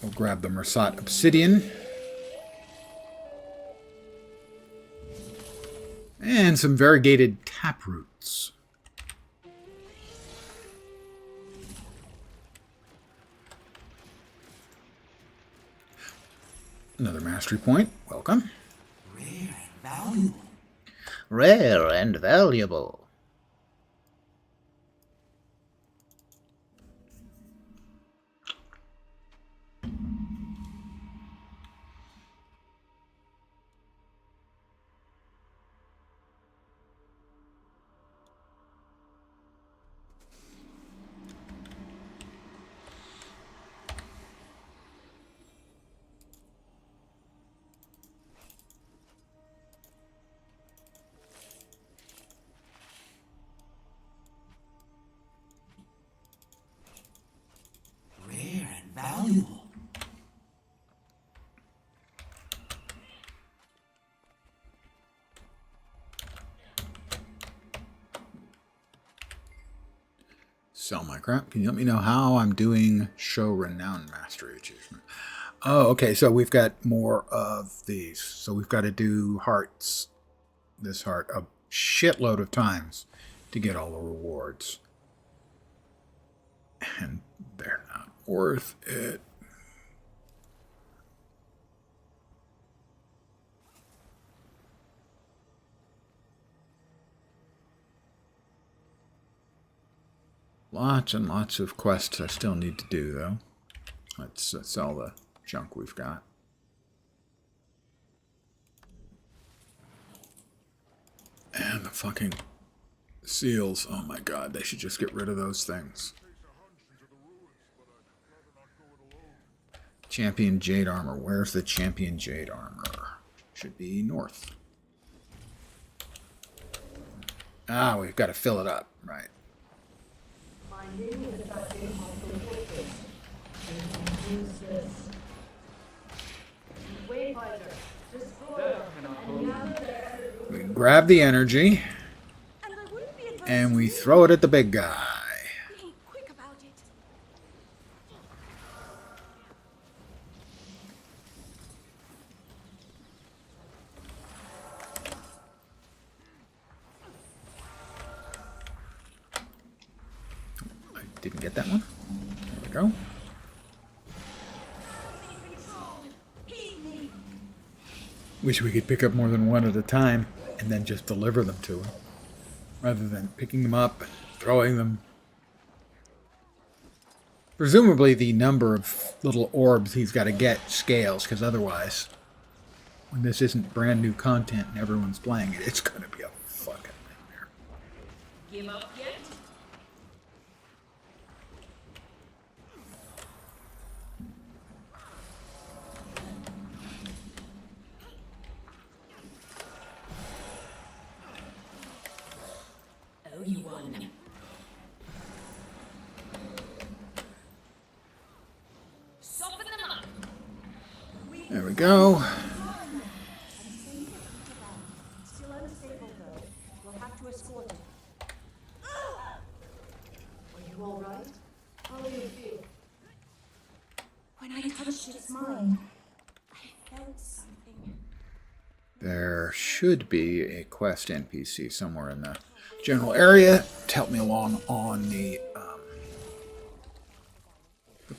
We'll grab the Mersat Obsidian. And some variegated taproots. Another mastery point. Welcome. Rare and valuable. Rare and valuable. Rare and valuable. Sell my crap. Can you let me know how I'm doing show renown mastery achievement? Oh, okay. So we've got more of these. So we've got to do hearts, this heart, a shitload of times to get all the rewards. And they're not worth it. Lots and lots of quests I still need to do, though. Let's sell the junk we've got. And the fucking seals. Oh my god, they should just get rid of those things. Champion Jade Armor. Where's the Champion Jade Armor? Should be north. Ah, we've got to fill it up. Right. We grab the energy and we throw it at the big guy. Quick about it. I didn't get that one. There we go. Wish we could pick up more than one at a time and then just deliver them to him, rather than picking them up and throwing them. Presumably the number of little orbs he's got to get scales, because otherwise, when this isn't brand new content and everyone's playing it, it's going to be a fucking nightmare. Give up yet? go. Still unstable, though. We'll have to escort him. Are you all right? How do you feel? When I touched its mind, I felt something. There should be a quest NPC somewhere in the general area to help me along on the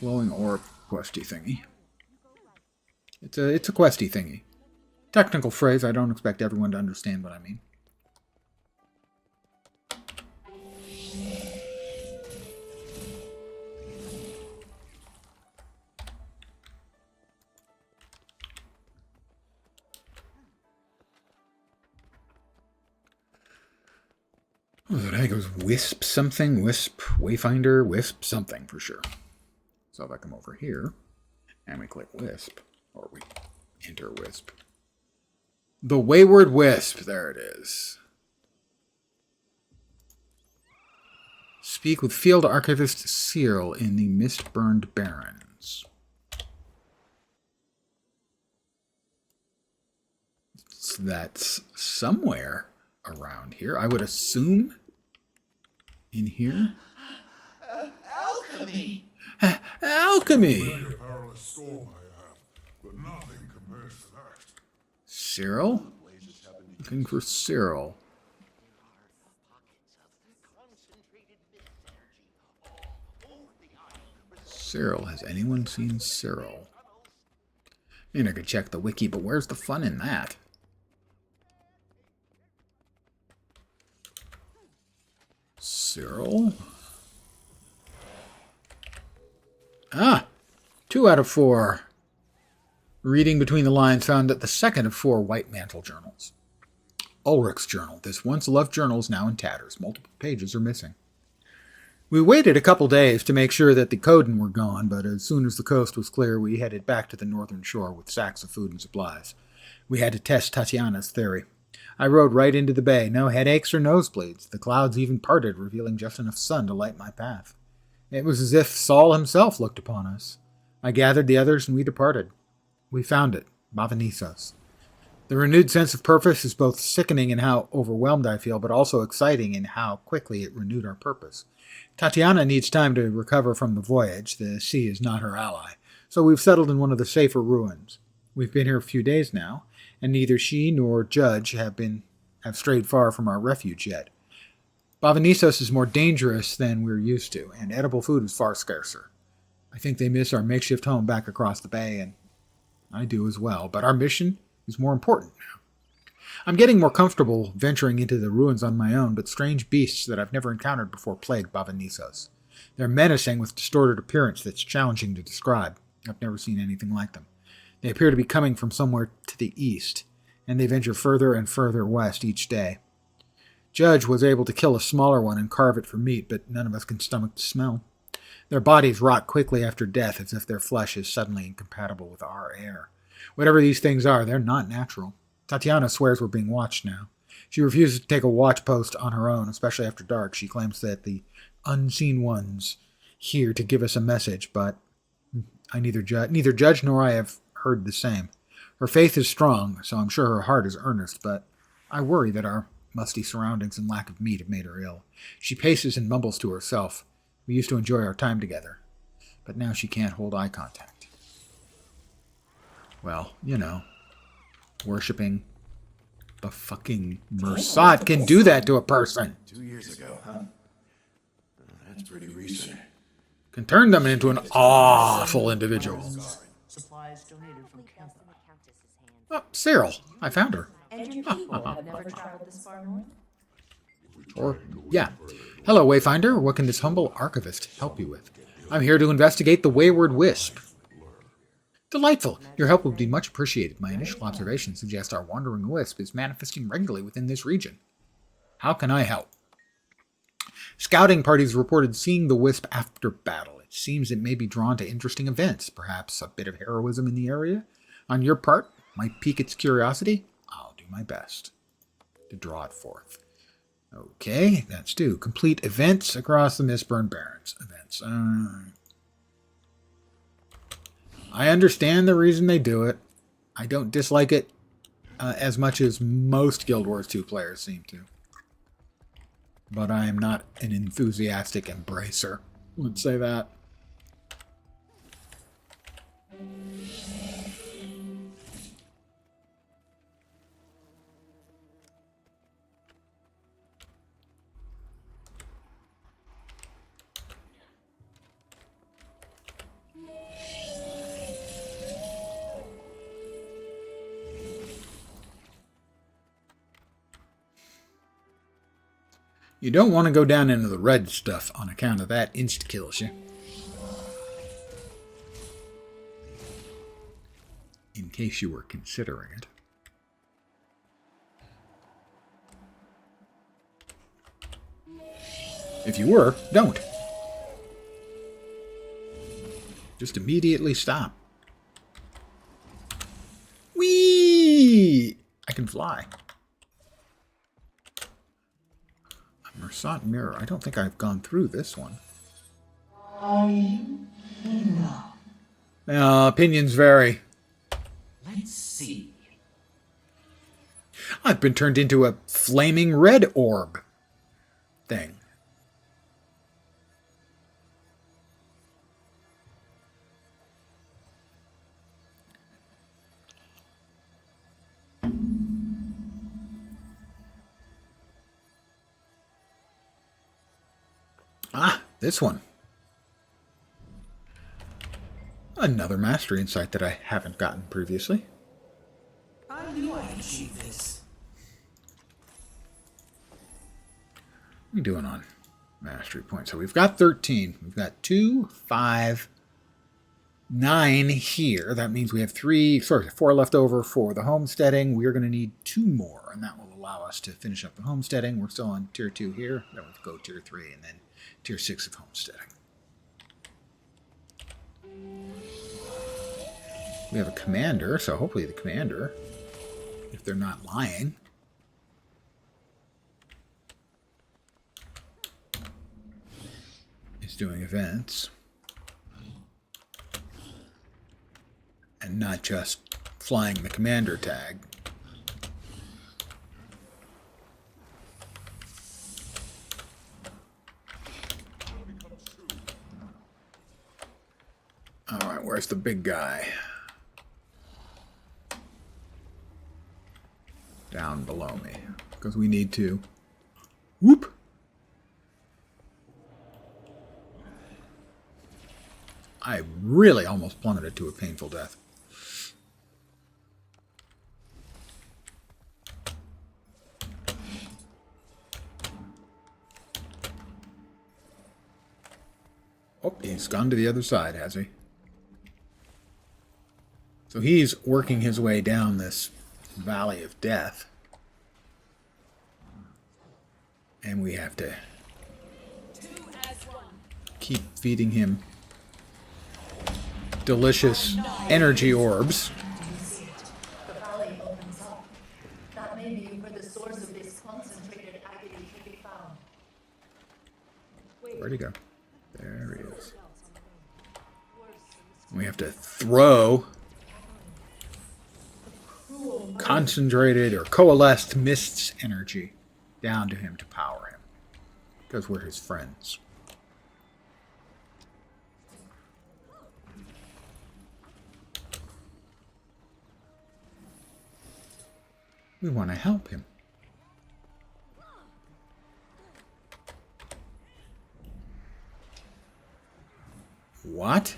glowing orb questy thingy. It's a questy thingy. Technical phrase, I don't expect everyone to understand what I mean. Oh, the heck was Wisp something? Wisp Wayfinder? Wisp something for sure. So if I come over here and we click Wisp, or we enter Wisp. The Wayward Wisp, there it is. Speak with Field Archivist Cyril in the Mist-Burned Barrens. So that's somewhere around here. I would assume in here. Alchemy! Alchemy! Very perilous storm I have, but nothing compares to that. Cyril? Looking for Cyril. Cyril. Has anyone seen Cyril? I mean, I could check the wiki, but where's the fun in that? Cyril? Ah! 2 out of 4. Reading between the lines found that the second of 4 White Mantle journals. Ulrich's journal. This once loved journal is now in tatters. Multiple pages are missing. We waited a couple days to make sure that the Coden were gone, but as soon as the coast was clear, we headed back to the northern shore with sacks of food and supplies. We had to test Tatiana's theory. I rode right into the bay. No headaches or nosebleeds. The clouds even parted, revealing just enough sun to light my path. It was as if Saul himself looked upon us. I gathered the others and we departed. We found it, Bavanissos. The renewed sense of purpose is both sickening in how overwhelmed I feel, but also exciting in how quickly it renewed our purpose. Tatiana needs time to recover from the voyage. The sea is not her ally, so we've settled in one of the safer ruins. We've been here a few days now, and neither she nor Judge have strayed far from our refuge yet. Bavanissos is more dangerous than we're used to, and edible food is far scarcer. I think they miss our makeshift home back across the bay, and I do as well, but our mission is more important now. I'm getting more comfortable venturing into the ruins on my own, but strange beasts that I've never encountered before plague Bavanissos. They're menacing with distorted appearance that's challenging to describe. I've never seen anything like them. They appear to be coming from somewhere to the east, and they venture further and further west each day. Judge was able to kill a smaller one and carve it for meat, but none of us can stomach the smell. Their bodies rot quickly after death, as if their flesh is suddenly incompatible with our air. Whatever these things are, they're not natural. Tatiana swears we're being watched now. She refuses to take a watch post on her own, especially after dark. She claims that the unseen ones here to give us a message, but neither Judge nor I have heard the same. Her faith is strong, so I'm sure her heart is earnest, but I worry that our musty surroundings and lack of meat have made her ill. She paces and mumbles to herself. We used to enjoy our time together, but now she can't hold eye contact. Well, you know, worshipping the fucking Mersat can do that to a person. 2 years ago, huh? That's pretty recent. Can turn them into an awful individual. Supplies donated from camp. Oh, Cyril. I found her. And your people have never traveled this far north? Or, yeah. Hello, Wayfinder. What can this humble archivist help you with? I'm here to investigate the Wayward Wisp. Delightful. Your help would be much appreciated. My initial observations suggest our wandering wisp is manifesting regularly within this region. How can I help? Scouting parties reported seeing the wisp after battle. It seems it may be drawn to interesting events. Perhaps a bit of heroism in the area on your part might pique its curiosity. I'll do my best to draw it forth. Okay, that's due. Complete events across the Mistburned Barrens. Events. I understand the reason they do it. I don't dislike it as much as most Guild Wars 2 players seem to. But I am not an enthusiastic embracer. Let's say that. You don't want to go down into the red stuff on account of that insta-kills you. In case you were considering it. If you were, don't. Just immediately stop. Whee! I can fly. Mersat Mirror. I don't think I've gone through this one. Opinions vary. Let's see. I've been turned into a flaming red orb thing. Ah, this one. Another mastery insight that I haven't gotten previously. I knew I'd achieve this. What are we doing on mastery points? So we've got 13. We've got 2, 5, 9 here. That means we have 4 left over for the homesteading. We're going to need 2 more, and that will allow us to finish up the homesteading. We're still on tier 2 here. Then we'll go tier 3 and then tier 6 of homesteading. We have a commander, so hopefully the commander, if they're not lying, is doing events. And not just flying the commander tag. Alright, where's the big guy? Down below me. Because we need to. Whoop! I really almost plummeted to a painful death. Oh, he's gone to the other side, has he? So he's working his way down this valley of death. And we have to keep feeding him delicious energy orbs. The valley opens up. That may be where the source of this concentrated agony can be found. Where'd he go? There he is. We have to throw concentrated or coalesced mist's energy down to him to power him. Because we're his friends. We want to help him. What?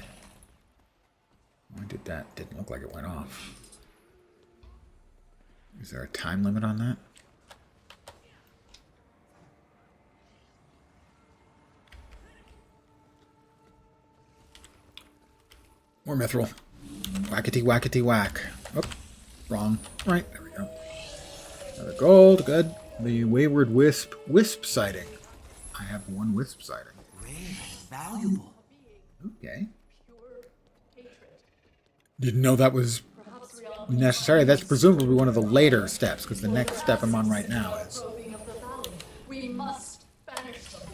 Why did that? Didn't look like it went off. Is there a time limit on that? More mithril. Whackety whackety whack. Oh, wrong. Right, there we go. Another gold, good. The Wayward Wisp sighting. I have 1 wisp sighting. Rare, valuable. Okay. Didn't know that was necessary. That's presumably one of the later steps, because the next step I'm on right now is... We must banish them.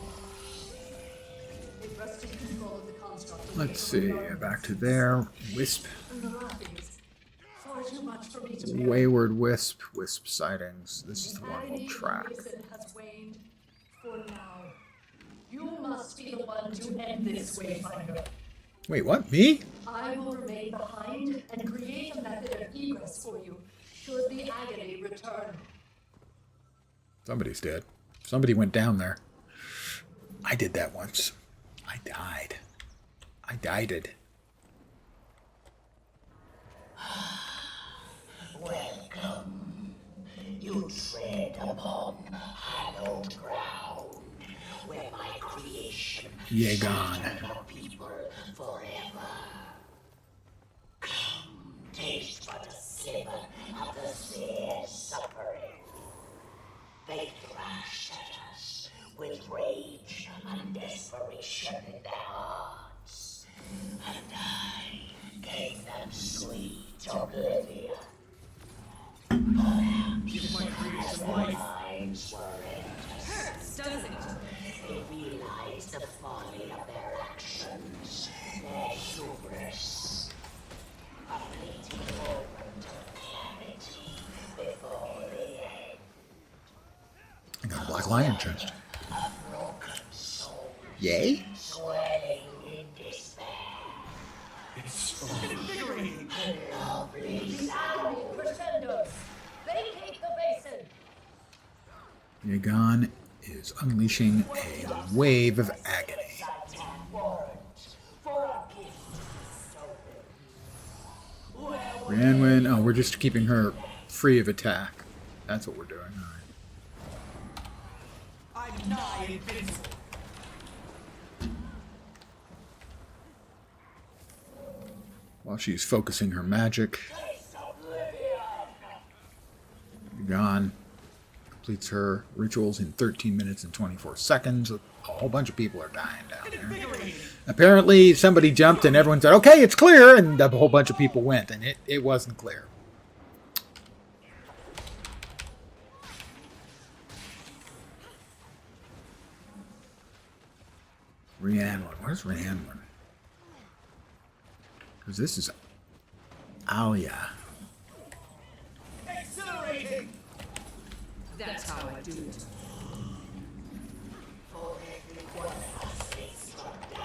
They've wrested control of the construct. Let's see, back to there. Wisp. And the Raphies, forged too much for me to bear. Wayward Wisp sightings. This is the one Agony we'll track. and reason has waned for now. You must be the one to end this, Wayfinder. Wait, what? Me? I will remain behind and create a method of egress for you, should the agony return. Somebody's dead. Somebody went down there. I did that once. I died. I died. Welcome. You tread upon hallowed ground, where my creation Yegon. shall people forever. Come, taste but a sliver of the seer's suffering. They thrashed at us with rage and desperation in their hearts, and I gave them sweet oblivion. Give my creation life. Minds were endless. Does it? They realized the folly of their actions, their hubris. A fleeting moment of clarity before the end. I got a Black Lion chest. A broken soul Yay? swelling in despair. It's so invigorating. The agony crescendos. Vacate the basin. Yegon is unleashing a wave of agony. Satan warrant for a gift stolen. Rhiannon, oh, we're just keeping her free of attack. That's what we're doing. All right. I'm nigh invincible. While she's focusing her magic, Yegon completes her rituals in 13 minutes and 24 seconds. A whole bunch of people are dying down there. Apparently, somebody jumped and everyone said, okay, it's clear, and a whole bunch of people went, and it wasn't clear. Rhiannon. Where's Rhiannon? Because this is Alia. Exhilarating. That's how I do it.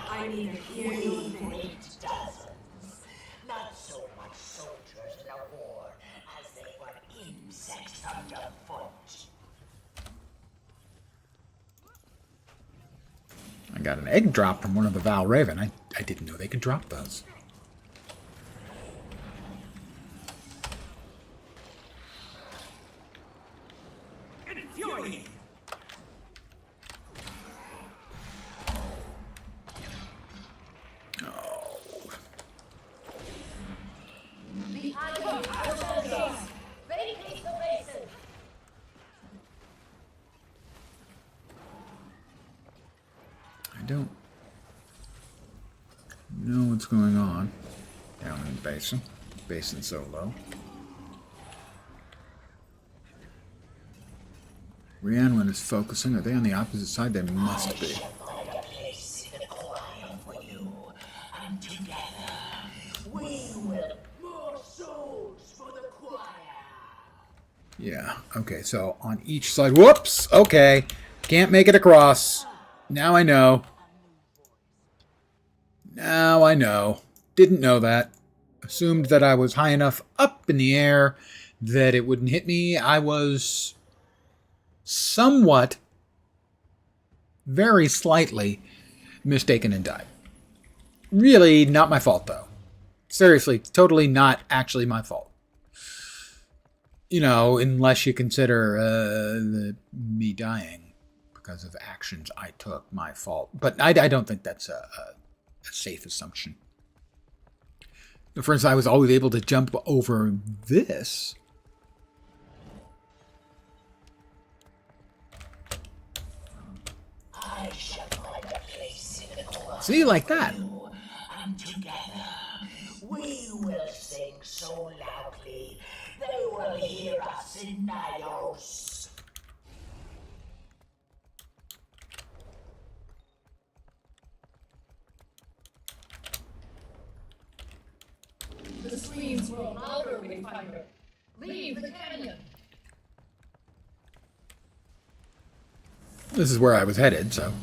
I neither hear you great dozens. Not so much soldiers in a war as they were insects underfoot. I got an egg drop from one of the Val Raven. I didn't know they could drop those. Infuriating. The agony crescendos. Vacate the basin. I don't know what's going on down in the basin. Basin's so low. Rhiannon is focusing. Are they on the opposite side? They must be. Find a place in the choir for you, and together we will more souls for the choir. Yeah. Okay, so on each side. Whoops! Okay. Can't make it across. Now I know. Now I know. Didn't know that. Assumed that I was high enough up in the air that it wouldn't hit me. I was somewhat, very slightly mistaken and died. Really not my fault, though. Seriously, totally not actually my fault. You know, unless you consider me dying because of actions I took, my fault. But I don't think that's a safe assumption. For instance, I was always able to jump over this. I shall find a place in the choir. See, like that. And together we will sing so loudly they will hear us in Nyos. The screams grow louder, Wayfinder. Leave the canyon. This is where I was headed, so.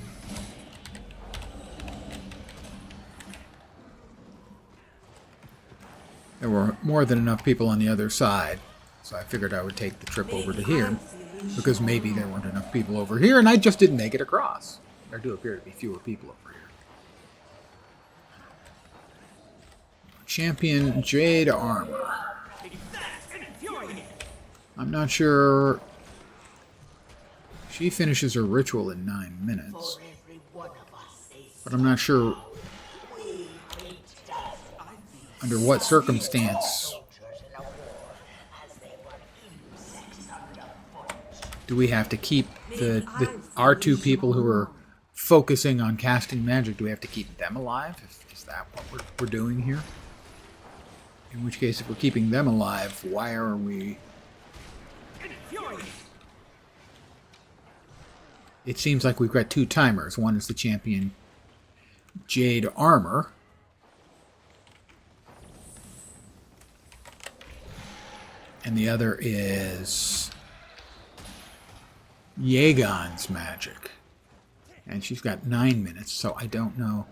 There were more than enough people on the other side, so I figured I would take the trip over to here, because maybe there weren't enough people over here, and I just didn't make it across. There do appear to be fewer people over here. Champion Jade Armor. I'm not sure. She finishes her ritual in 9 minutes, but I'm not sure under what circumstance do we have to keep our two people who are focusing on casting magic, do we have to keep them alive? Is that what we're doing here? In which case, if we're keeping them alive, why are we... It seems like we've got two timers. One is the champion Jade Armor. And the other is Yegon's magic. And she's got 9 minutes, so I don't know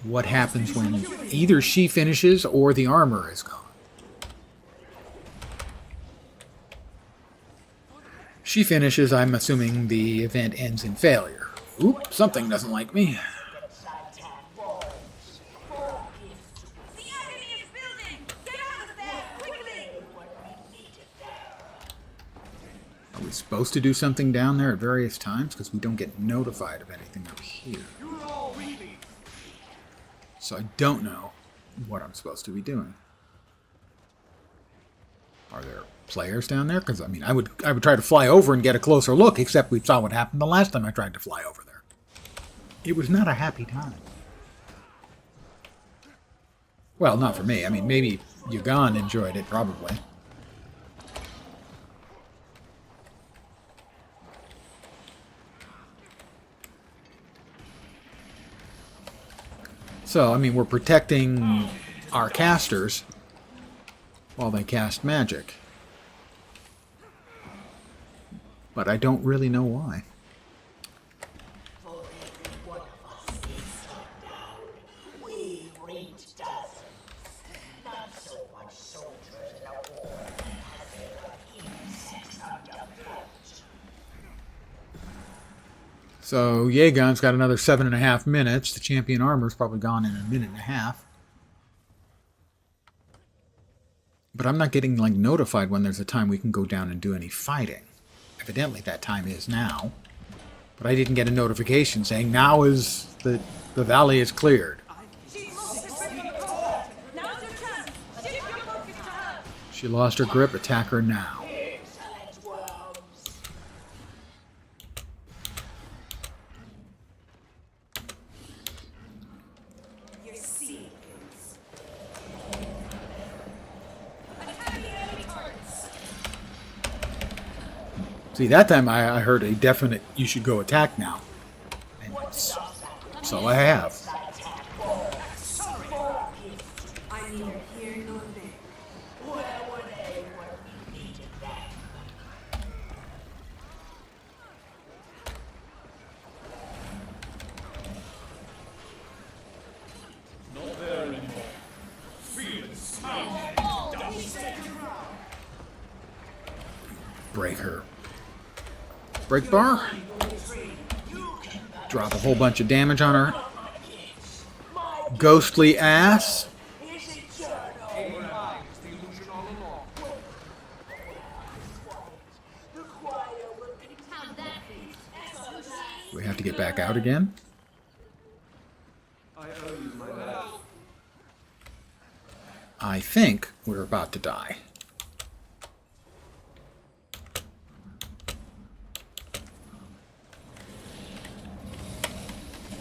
what happens when either she finishes or the armor is gone. She finishes, I'm assuming the event ends in failure. Oop, something doesn't like me. Are we supposed to do something down there at various times? Because we don't get notified of anything up here. So I don't know what I'm supposed to be doing. Are there players down there? Because I mean, I would try to fly over and get a closer look, except we saw what happened the last time I tried to fly over there. It was not a happy time. Well, not for me. I mean, maybe Yegon enjoyed it, probably. So, I mean, we're protecting our casters while they cast magic. But I don't really know why. So Yegon's got another 7.5 minutes. The champion armor's probably gone in 1.5 minutes. But I'm not getting like notified when there's a time we can go down and do any fighting. Evidently that time is now. But I didn't get a notification saying now is the valley is cleared. She lost her grip, attack her now. See, that time I heard a definite, you should go attack now. And so I have. I'm neither here nor there. Where were they when we needed them? Not there anymore. Feel it. Break her. Break bar. Drop a whole bunch of damage on her ghostly ass. We have to get back out again. I think we're about to die.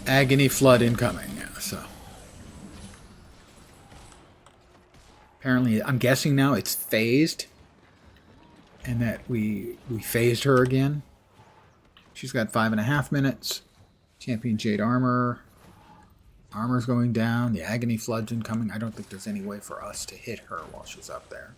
Agony flood incoming, yeah, so. Apparently, I'm guessing now it's phased. And that we phased her again. She's got 5.5 minutes. Champion Jade Armor. Armor's going down. The Agony flood's incoming. I don't think there's any way for us to hit her while she's up there.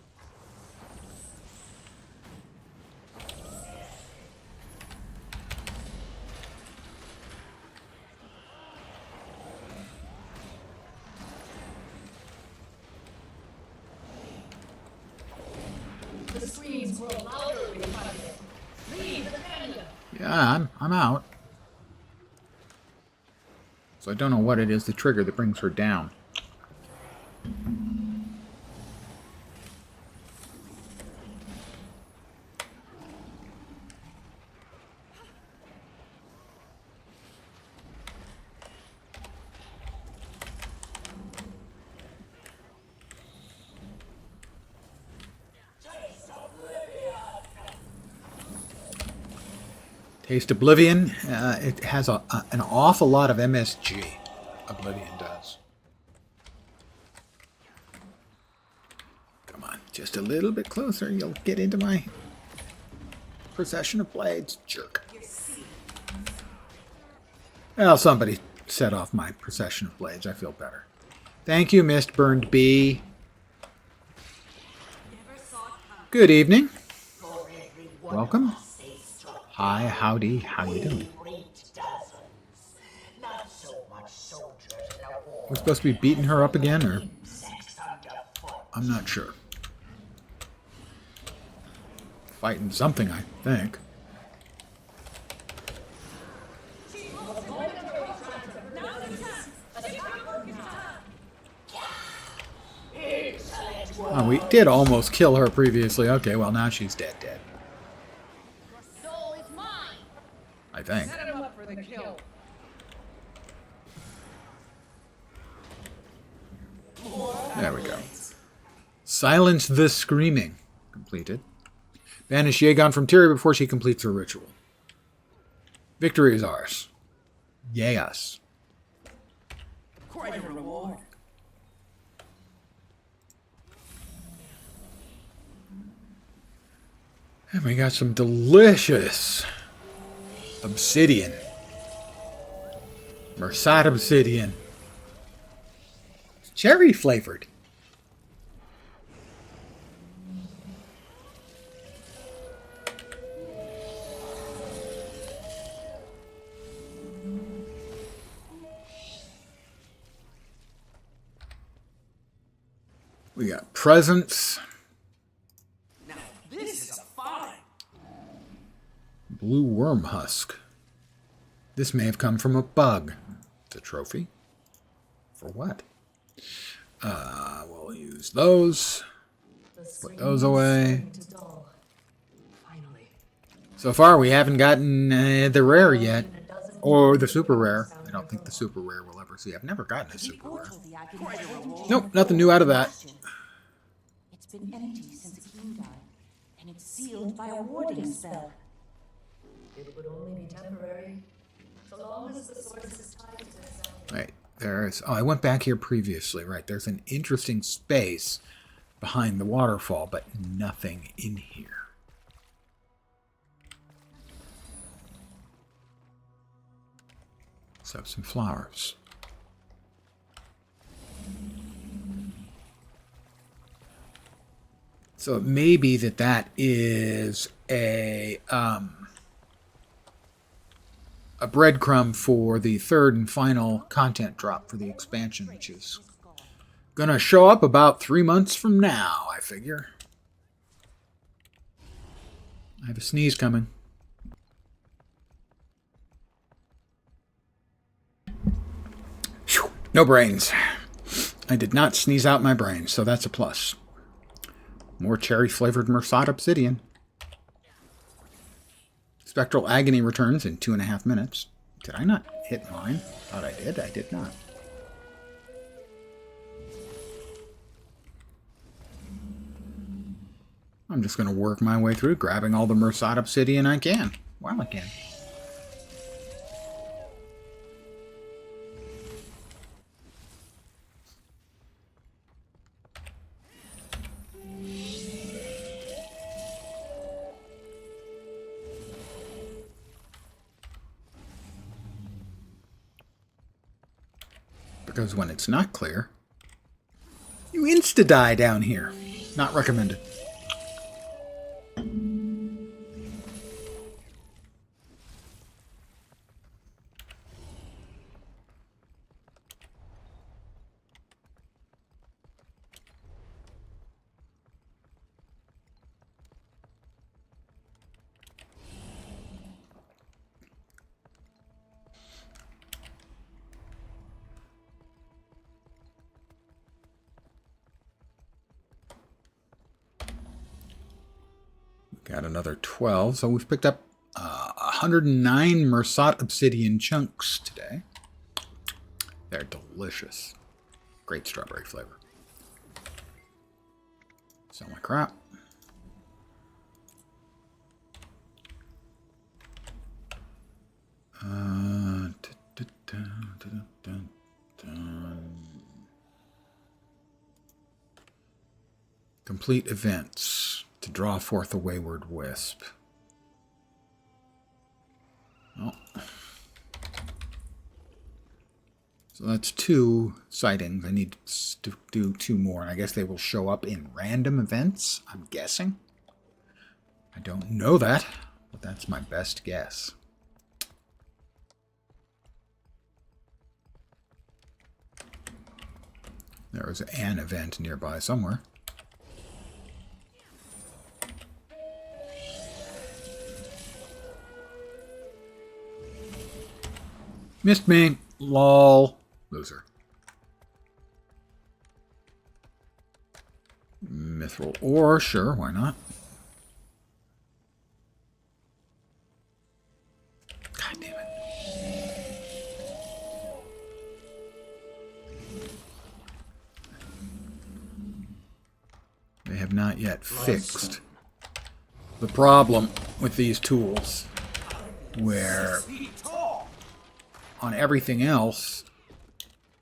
Yeah, I'm out. So I don't know what it is, the trigger that brings her down. Taste Oblivion, it has an awful lot of MSG. Oblivion does. Come on, just a little bit closer. You'll get into my procession of blades, jerk. Well, somebody set off my procession of blades. I feel better. Thank you, Mist Burned Bee. Good evening. Welcome. Hi, howdy, how you doing? We're supposed to be beating her up again, or? I'm not sure. Fighting something, I think. Oh, we did almost kill her previously. Okay, well, now she's dead. I think. Set him up for the kill. There we go. Silence the Screaming. Completed. Banish Yegon from Tyria before she completes her ritual. Victory is ours. Yay us. Quite a reward. And we got some delicious obsidian. Mersat obsidian. Cherry flavored. We got presents. Now this is a find. Blue worm husk. This may have come from a bug. It's a trophy. For what? We'll use those. Put those away. So far, we haven't gotten the rare yet. Or the super rare. I don't think the super rare we'll ever see. I've never gotten a super rare. Nope, nothing new out of that. It's been empty since Akeem died, and it's sealed by a warding spell. It would only be temporary, so long as the source is tied to this. Right, there's... Oh, I went back here previously. Right, there's an interesting space behind the waterfall, but nothing in here. So some flowers. So it may be that that is a breadcrumb for the third and final content drop for the expansion, which is gonna show up about 3 months from now, I figure. I have a sneeze coming. Whew, no brains. I did not sneeze out my brains, so that's a plus. More cherry-flavored Mersat obsidian. Spectral Agony returns in 2.5 minutes. Did I not hit mine? Thought I did. I did not. I'm just going to work my way through, grabbing all the Mersat obsidian I can. While I can. Because when it's not clear, you insta-die down here. Not recommended. Got another 12. So we've picked up 109 Mersat obsidian chunks today. They're delicious. Great strawberry flavor. Sell my crap. Complete events to draw forth a wayward wisp. Oh. So that's 2 sightings. I need to do 2 more, and I guess they will show up in random events, I'm guessing. I don't know that, but that's my best guess. There is an event nearby somewhere. Missed me. Lol. Loser. Mithril ore. Sure, why not? God damn it. They have not yet fixed the problem with these tools, where on everything else,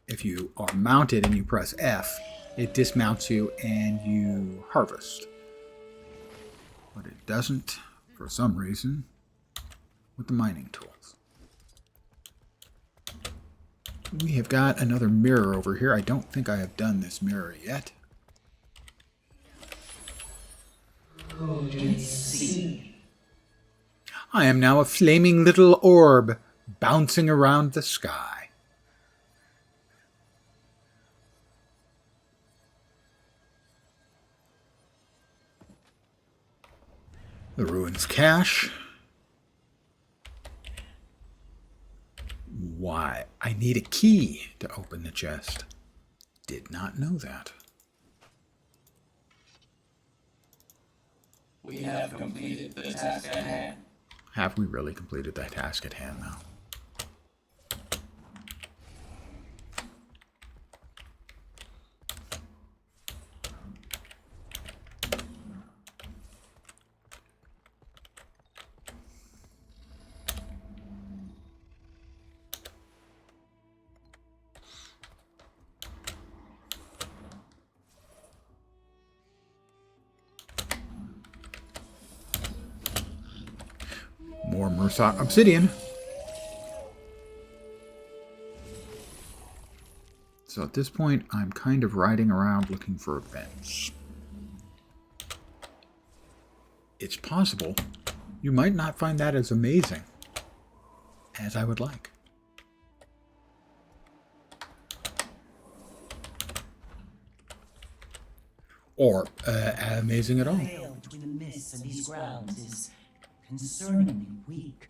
if you are mounted and you press F, it dismounts you and you harvest. But it doesn't, for some reason, with the mining tools. We have got another mirror over here. I don't think I have done this mirror yet. I am now a flaming little orb bouncing around the sky. The ruins cache. Why? I need a key to open the chest. Did not know that. We have completed the task at hand. Have we really completed that task at hand now? More Mersat obsidian. So at this point, I'm kind of riding around looking for events. It's possible you might not find that as amazing as I would like. Or amazing at all. The veil between the mists and these grounds is concerningly weak.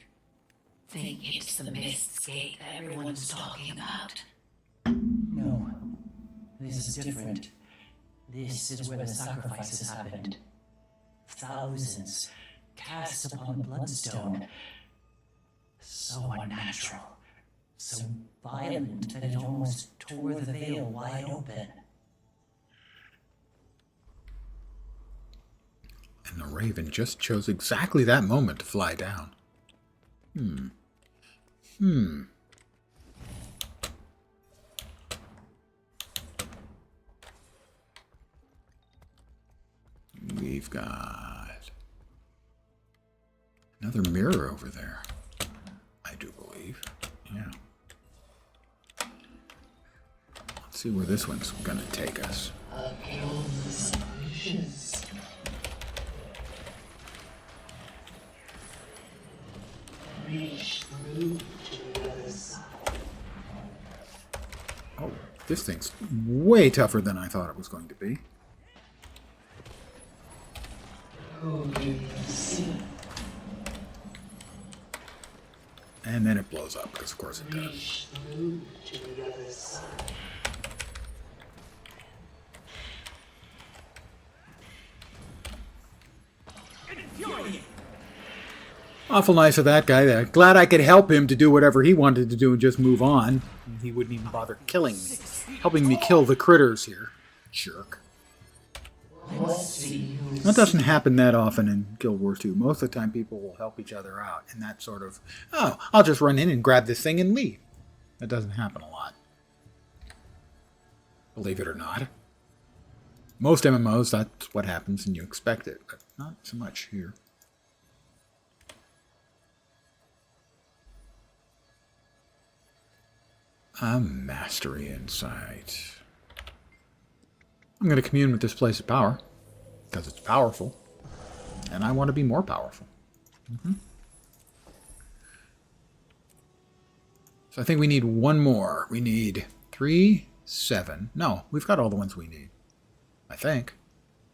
Think it's the Mist's Gate that everyone's talking about. No, this is different. This is where the sacrifices happened. Thousands cast upon the bloodstone. So unnatural. So violent that it almost tore the veil wide open. And the raven just chose exactly that moment to fly down. We've got another mirror over there, I do believe. Yeah. Let's see where this one's gonna take us. Reach through to the other side. Oh, this thing's way tougher than I thought it was going to be. Who do you see? And then it blows up, because of course it does. Reach through to the other side. Infuriate! Awful nice of that guy. Glad I could help him to do whatever he wanted to do and just move on. He wouldn't even bother killing me. Helping me kill the critters here. Jerk. That doesn't happen that often in Guild Wars 2. Most of the time people will help each other out. And that sort of, oh, I'll just run in and grab this thing and leave. That doesn't happen a lot. Believe it or not. Most MMOs, that's what happens and you expect it. But not so much here. A mastery insight. I'm going to commune with this place of power because it's powerful, and I want to be more powerful. So I think we need one more. We need 3, 7. No, we've got all the ones we need. I think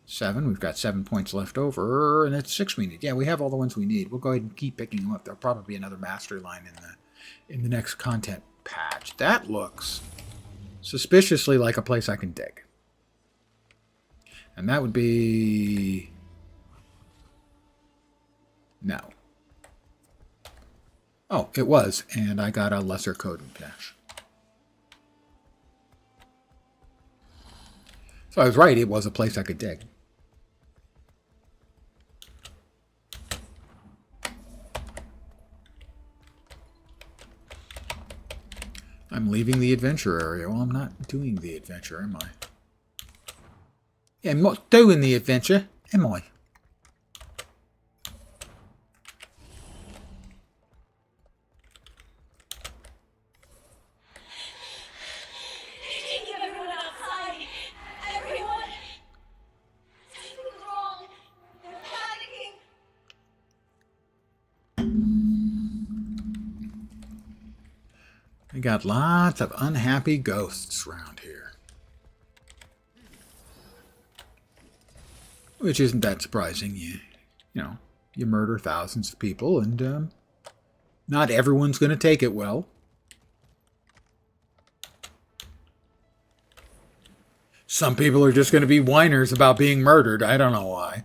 7. We've got 7 points left over, and it's 6 we need. Yeah, we have all the ones we need. We'll go ahead and keep picking them up. There'll probably be another mastery line in the next content patch. That looks suspiciously like a place I can dig. And that would be... No. Oh, it was, and I got a lesser code cache. So I was right, it was a place I could dig. I'm leaving the adventure area. Well, I'm not doing the adventure, am I? Yeah, I'm not doing the adventure, am I? Take everyone outside! Everyone! Something's wrong! They're panicking! We got lots of unhappy ghosts around here. Which isn't that surprising. You know, you murder thousands of people, and not everyone's going to take it well. Some people are just going to be whiners about being murdered. I don't know why.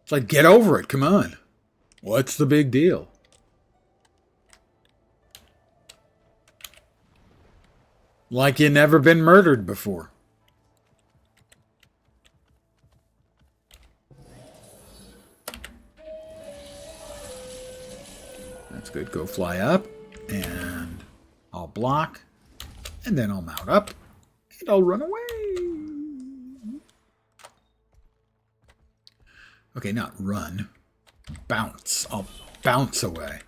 It's like, get over it. Come on. What's the big deal? Like you never been murdered before. That's good. Go fly up, and I'll block, and then I'll mount up, and I'll run away. Okay, not run. Bounce. I'll bounce away.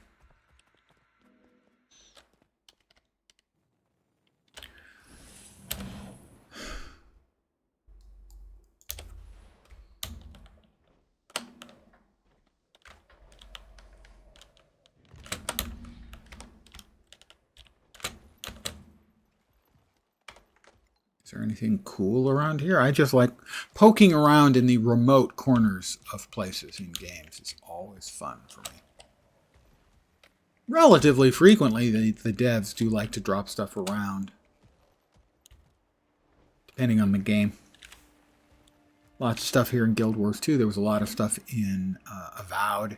Is there anything cool around here? I just like poking around in the remote corners of places in games. It's always fun for me. Relatively frequently, the devs do like to drop stuff around, depending on the game. Lots of stuff here in Guild Wars 2. There was a lot of stuff in Avowed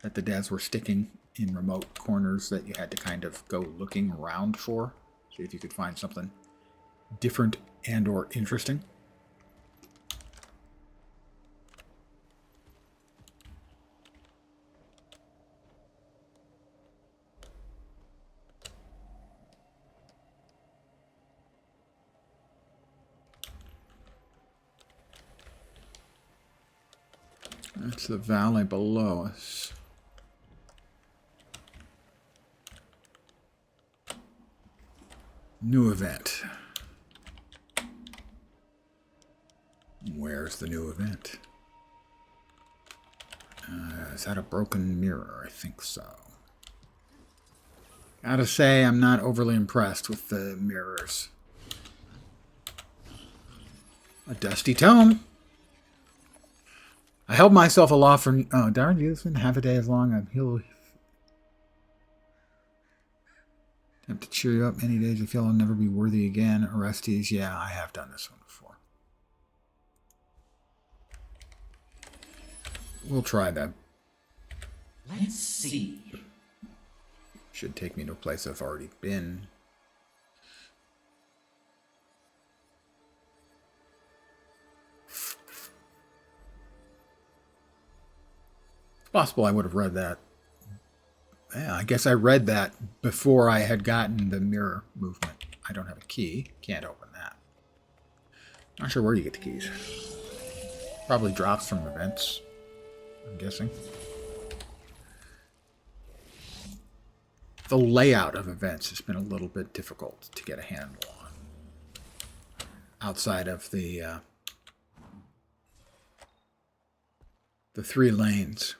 that the devs were sticking in remote corners that you had to kind of go looking around for. See if you could find something different and or interesting. That's the valley below us. New event. Where's the new event? Is that a broken mirror? I think so. Gotta say, I'm not overly impressed with the mirrors. A dusty tome. I held myself aloft for... Oh, darn you, it's been half a day as long. I'm he'll attempt to cheer you up many days. I feel I'll never be worthy again. Orestes, yeah, I have done this one before. We'll try that. Let's see. Should take me to a place I've already been. It's possible I would have read that. Yeah, I guess I read that before I had gotten the mirror movement. I don't have a key. Can't open that. Not sure where you get the keys. Probably drops from events, I'm guessing. The layout of events has been a little bit difficult to get a handle on. Outside of the 3 lanes.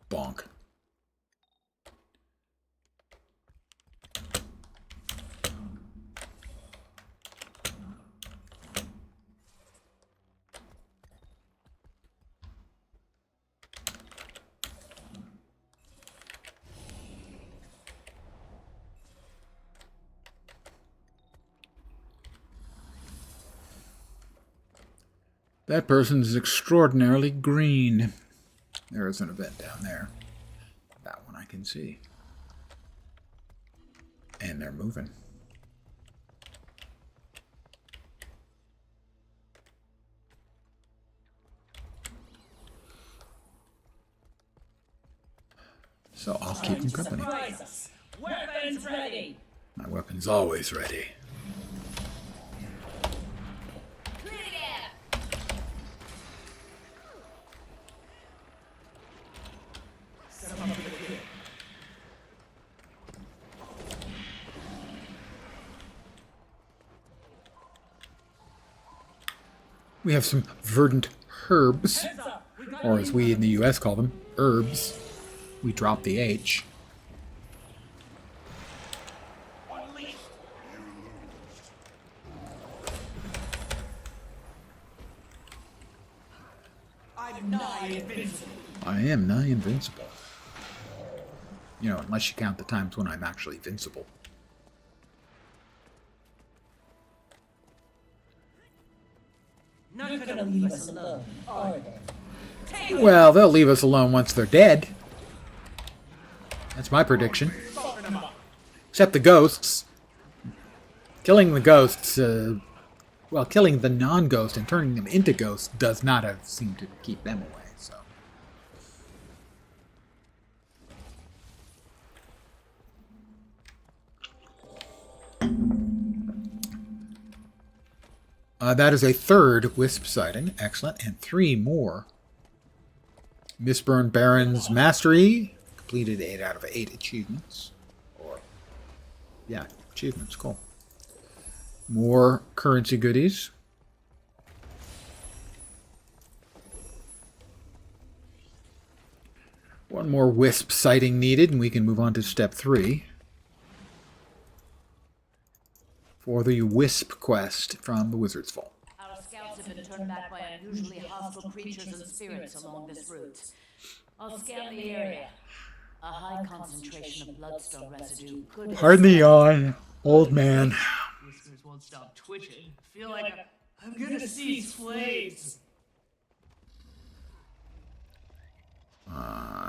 Bonk. That person is extraordinarily green. There is an event down there. That one I can see. And they're moving. So I'll keep them company. Weapons ready! My weapon's always ready. We have some verdant herbs, or as we in the US call them, herbs. We drop the H. I'm nigh invincible. I am nigh invincible. You know, unless you count the times when I'm actually invincible. Not gonna leave us alone, are they? Well, they'll leave us alone once they're dead. That's my prediction. Except the ghosts. Killing the ghosts, well, killing the non-ghost and turning them into ghosts does not seem to keep them away, so. That is a 3rd Wisp sighting. Excellent. And 3 more. Mistborn Baron's Mastery. Completed 8 out of 8 achievements. Or, yeah, achievements. Cool. More currency goodies. One more Wisp sighting needed, and we can move on to step 3. For the Wisp quest from the Wizard's Vault. Our scouts have been turned back by unusually hostile creatures and spirits along this route. I'll scan the area. A high concentration of bloodstone residue could... Pardon the yawn, old man. Listeners won't stop twitching. Feel like I'm gonna see flames.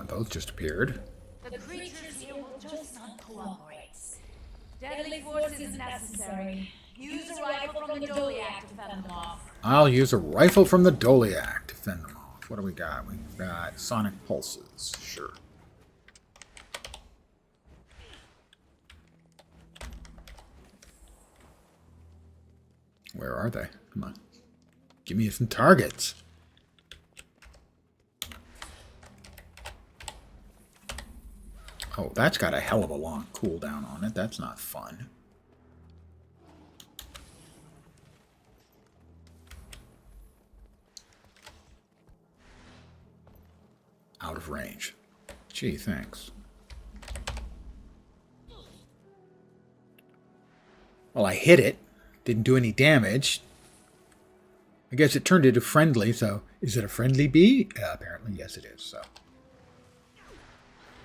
Those just appeared. The creatures here will just not cooperate. Deadly force isn't necessary. Use a rifle from the Doliac to fend them off. I'll use a rifle from the Doliac to fend them off. What do we got? We've got sonic pulses. Sure. Where are they? Come on. Give me some targets. Oh, that's got a hell of a long cooldown on it. That's not fun. Out of range. Gee, thanks. Well, I hit it. Didn't do any damage. I guess it turned into friendly, so is it a friendly bee? Apparently, yes, it is. So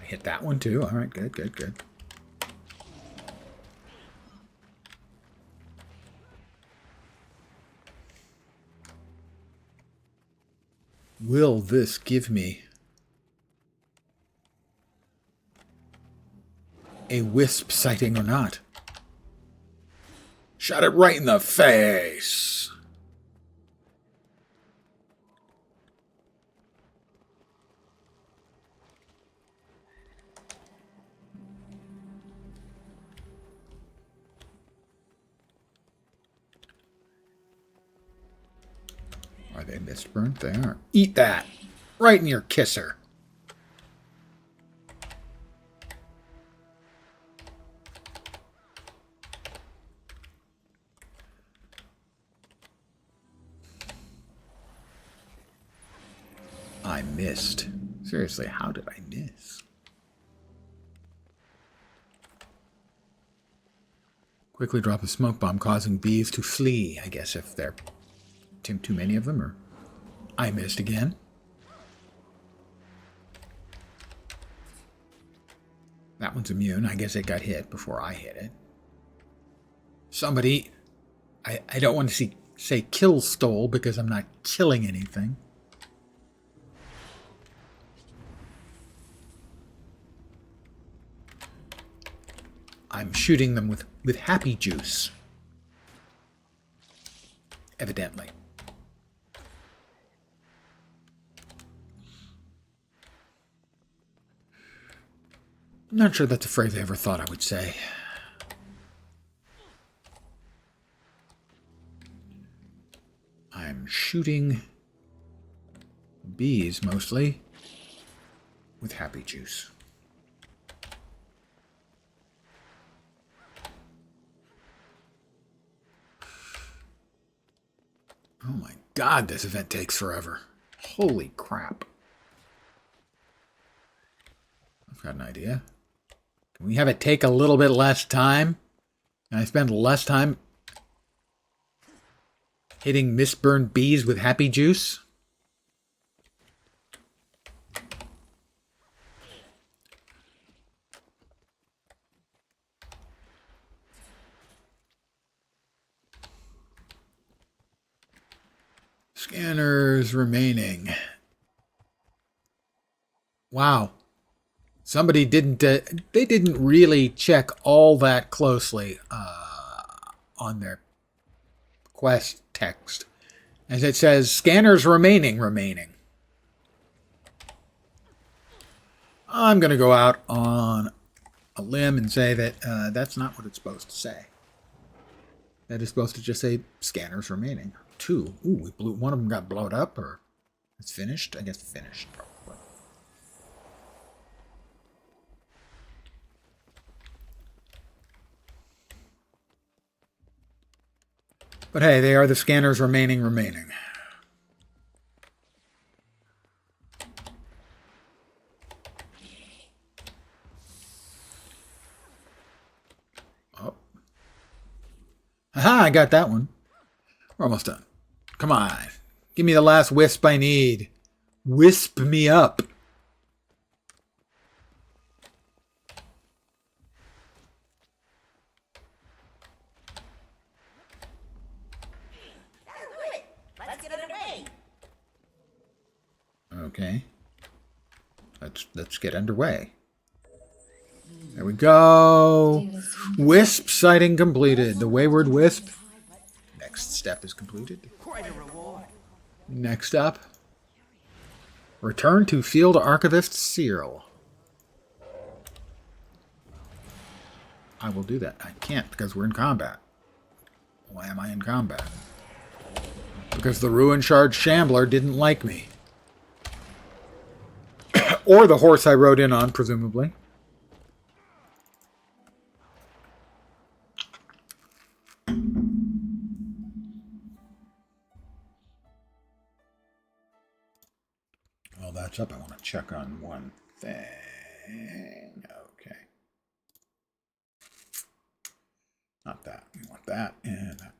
I hit that one too. All right, good, good, good. Will this give me a wisp sighting or not? Shot it right in the face. Are they mist burnt? They are. Eat that. Right in your kisser. I missed. Seriously, how did I miss? Quickly drop a smoke bomb, causing bees to flee. I guess if there are too many of them, or I missed again. That one's immune. I guess it got hit before I hit it. Somebody, I don't want to say kill stole because I'm not killing anything. I'm shooting them with happy juice. Evidently. I'm not sure that's a phrase I ever thought I would say. I'm shooting bees mostly with happy juice. Oh my god, this event takes forever. Holy crap. I've got an idea. Can we have it take a little bit less time? Can I spend less time hitting mist-burned bees with happy juice? Scanners remaining. Wow. Somebody didn't, they didn't really check all that closely on their quest text. As it says, scanners remaining. I'm going to go out on a limb and say that that's not what it's supposed to say. That is supposed to just say scanners remaining. 2. Ooh, we blew, one of them got blown up, or it's finished? I guess finished, probably. But hey, they are the scanners remaining. Oh. Aha, I got that one. We're almost done. Come on. Give me the last wisp I need. Wisp me up. Let's get underway. Okay. Let's get underway. There we go. Wisp sighting completed. The wayward wisp. Next step is completed. Quite a reward. Next up. Return to Field Archivist Seal. I will do that. I can't because we're in combat. Why am I in combat? Because the Ruin Shard Shambler didn't like me. Or the horse I rode in on, presumably. Well, that's up. I want to check on one thing. Okay. Not that. We want that and that.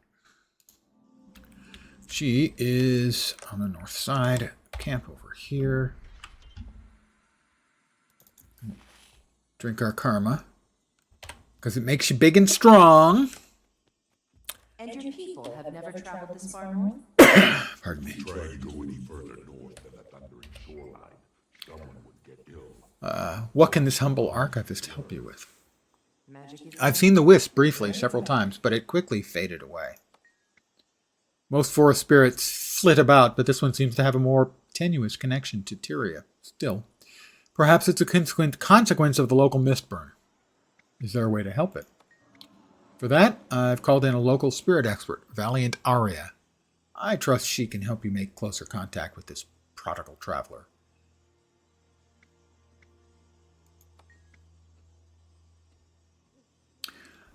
She is on the north side. Camp over here. Drink our karma. Because it makes you big and strong. And your people have never traveled this far north? Pardon me. Try to go any further north than the thundering shoreline. Someone would get ill. What can this humble archivist help you with? Magic is I've seen the wisp briefly several times, but it quickly faded away. Most forest spirits flit about, but this one seems to have a more tenuous connection to Tyria. Still, perhaps it's a consequence of the local mist burn. Is there a way to help it? For that, I've called in a local spirit expert, Valiant Aria. I trust she can help you make closer contact with this prodigal traveler.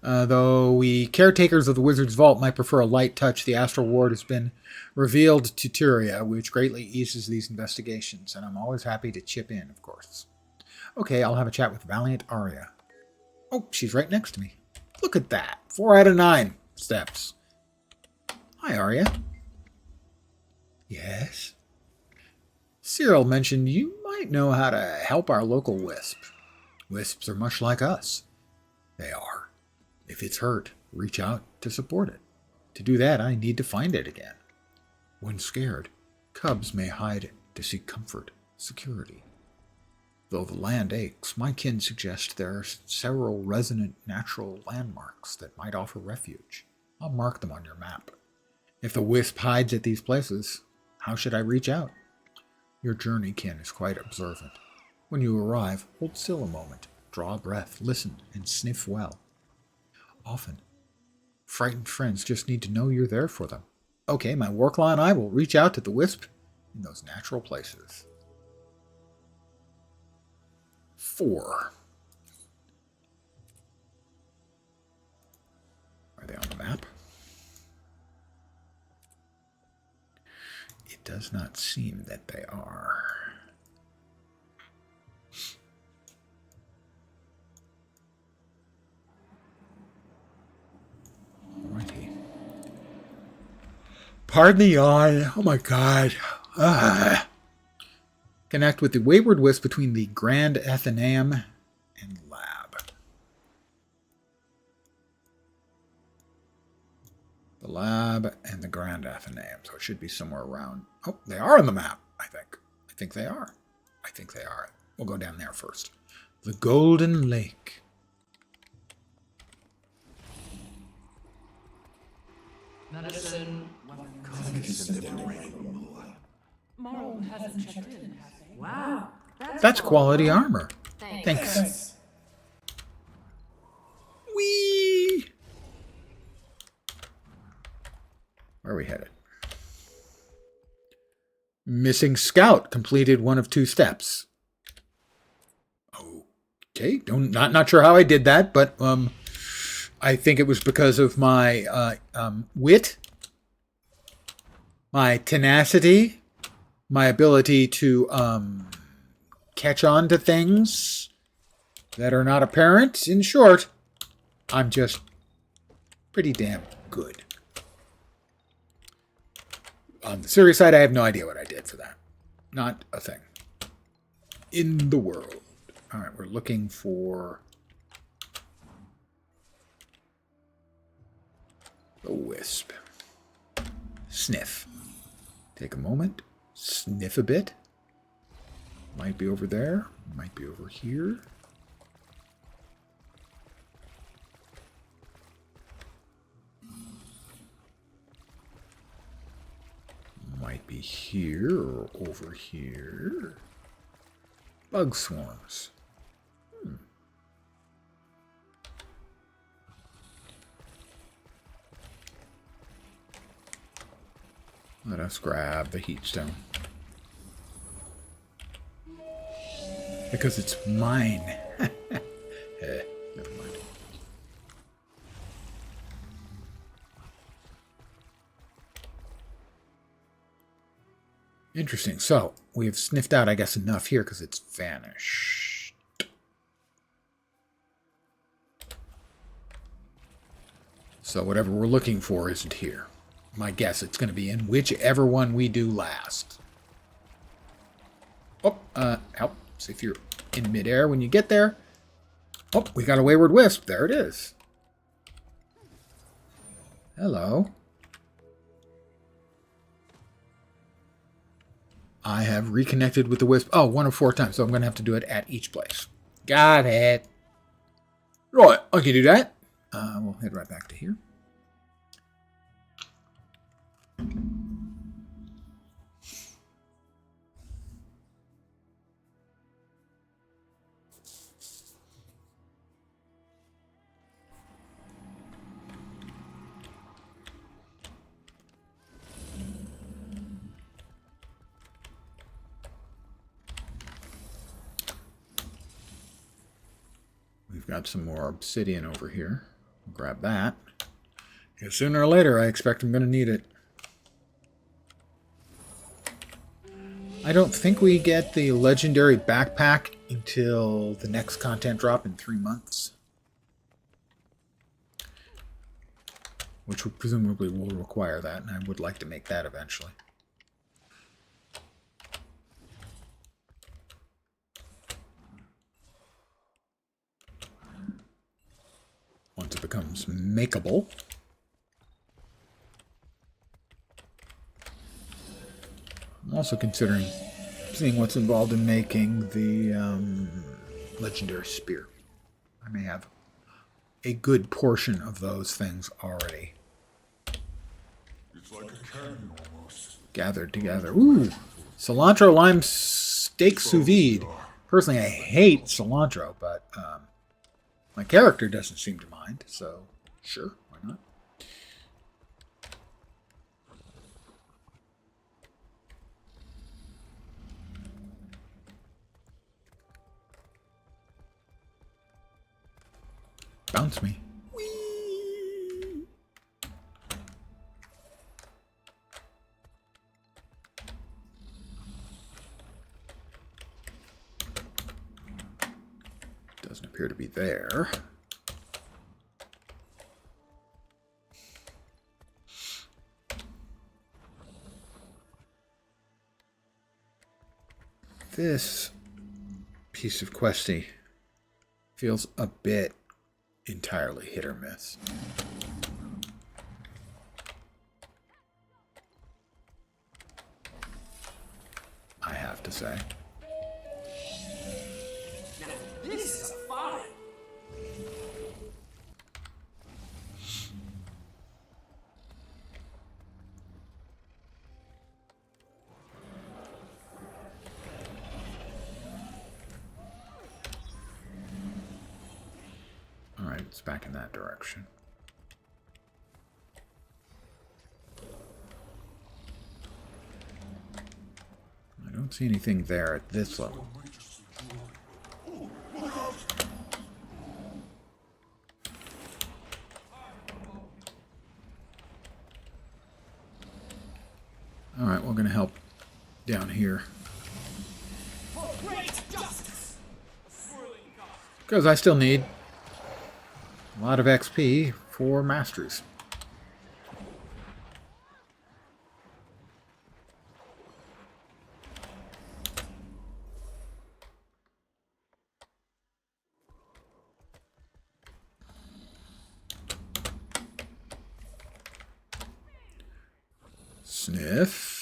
Though we caretakers of the Wizard's Vault might prefer a light touch, the Astral Ward has been revealed to Tyria, which greatly eases these investigations, and I'm always happy to chip in, of course. Okay, I'll have a chat with Valiant Aria. Oh, she's right next to me. Look at that. 4 out of 9 steps. Hi, Aria. Yes? Cyril mentioned you might know how to help our local wisp. Wisps are much like us. They are. If it's hurt, reach out to support it. To do that, I need to find it again. When scared, cubs may hide to seek comfort, security. Though the land aches, my kin suggest there are several resonant natural landmarks that might offer refuge. I'll mark them on your map. If the wisp hides at these places, how should I reach out? Your journey kin is quite observant. When you arrive, hold still a moment, draw a breath, listen, and sniff well. Often, frightened friends just need to know you're there for them. Okay, my Warclaw and I will reach out to the wisp in those natural places. 4. Are they on the map? It does not seem that they are. Alrighty. Pardon the yawn. Oh my god. Connect with the Wayward Wisp between the Grand Athenaeum and Lab. The Lab and the Grand Athenaeum. So it should be somewhere around. Oh, they are on the map, I think. I think they are. I think they are. We'll go down there first. The Golden Lake. Medicine, Marl hasn't checked in, has he? Wow. That's quality armor. Thanks. Thanks. Whee! Where are we headed? Missing Scout completed one of 2 steps. Okay, not sure how I did that, but I think it was because of my wit, my tenacity, my ability to catch on to things that are not apparent. In short, I'm just pretty damn good. On the serious side, I have no idea what I did for that. Not a thing. In the world. All right, we're looking for the wisp. Sniff. Take a moment. Sniff a bit. Might be over there. Might be over here. Might be here or over here. Bug swarms. Let us grab the heat stone. Because it's mine. Never mind. Interesting. So, we have sniffed out, I guess, enough here because it's vanished. So whatever we're looking for isn't here. My guess it's going to be in whichever one we do last. Oh, help. See if you're in midair when you get there. Oh, we got a Wayward Wisp. There it is. Hello. I have reconnected with the Wisp. Oh, 1 of 4 times, so I'm going to have to do it at each place. Got it. Right, I can do that. We'll head right back to here. We've got some more obsidian over here. Grab that. Because sooner or later, I expect I'm going to need it. I don't think we get the legendary backpack until the next content drop in 3 months. Which would presumably will require that, and I would like to make that eventually. Once it becomes makeable. I'm also considering seeing what's involved in making the legendary spear. I may have a good portion of those things already It's like a canyon almost. gathered together. Ooh! Cilantro lime steak sous vide. Personally, I hate cilantro, but my character doesn't seem to mind, so sure, why not? Bounce me. Whee! Doesn't appear to be there. This piece of questy feels a bit entirely hit or miss. I have to say. Now, this is a find. Alright, it's back in that direction. I don't see anything there at this level. Alright, we're going to help down here. Because I still need a lot of XP for Masters. Sniff.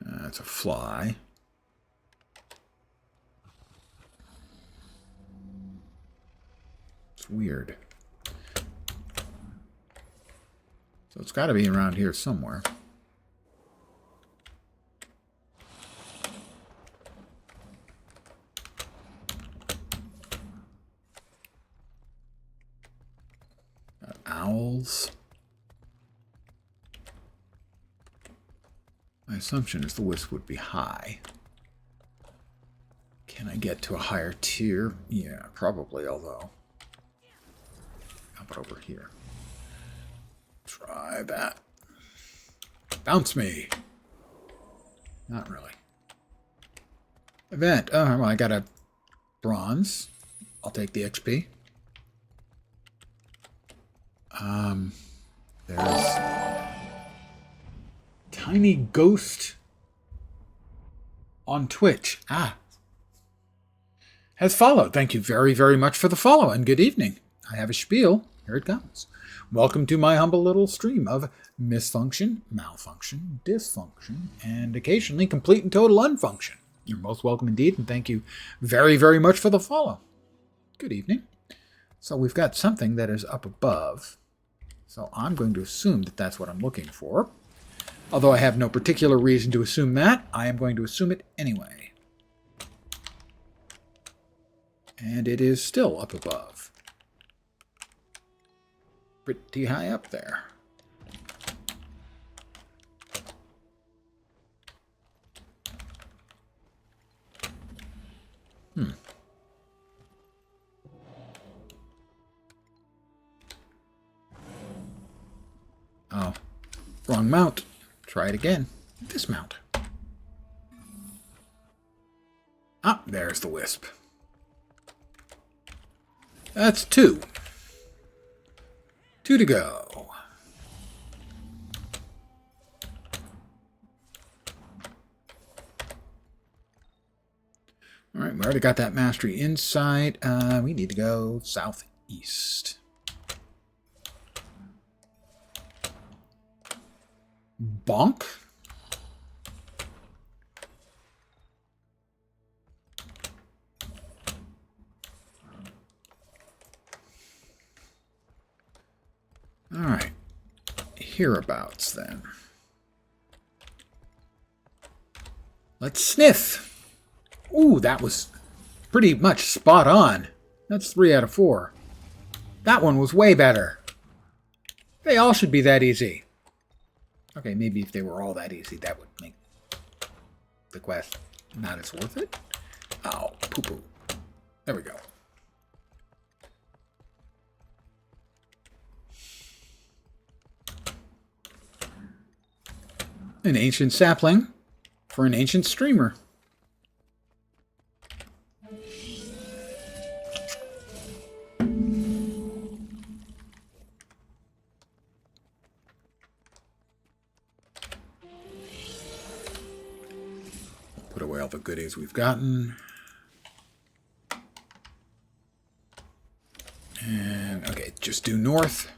That's a fly. It's weird. So it's got to be around here somewhere. Owls. My assumption is the wisp would be high. Can I get to a higher tier? Yeah, probably, although How about over here? Try that. Bounce me. Not really. Event. Oh, well, I got a bronze. I'll take the XP. There's Tiny Ghost on Twitch. Has followed. Thank you very, very much for the follow, and good evening. I have a spiel. Here it comes. Welcome to my humble little stream of misfunction, malfunction, dysfunction, and occasionally complete and total unfunction. You're most welcome indeed, and thank you very, very much for the follow. Good evening. So we've got something that is up above. So I'm going to assume that that's what I'm looking for. Although I have no particular reason to assume that, I am going to assume it anyway. And it is still up above. Pretty high up there. Oh, wrong mount. Try it again. Dismount. Ah, there's the wisp. That's 2. 2 to go. All right, we already got that mastery inside. We need to go southeast. Bonk. All right. Hereabouts, then. Let's sniff. Ooh, that was pretty much spot on. That's 3 out of 4. That one was way better. They all should be that easy. Okay, maybe if they were all that easy, that would make the quest not as worth it. Oh, poo-poo. There we go. An ancient sapling for an ancient streamer. Put away all the goodies we've gotten. And, okay, just due north,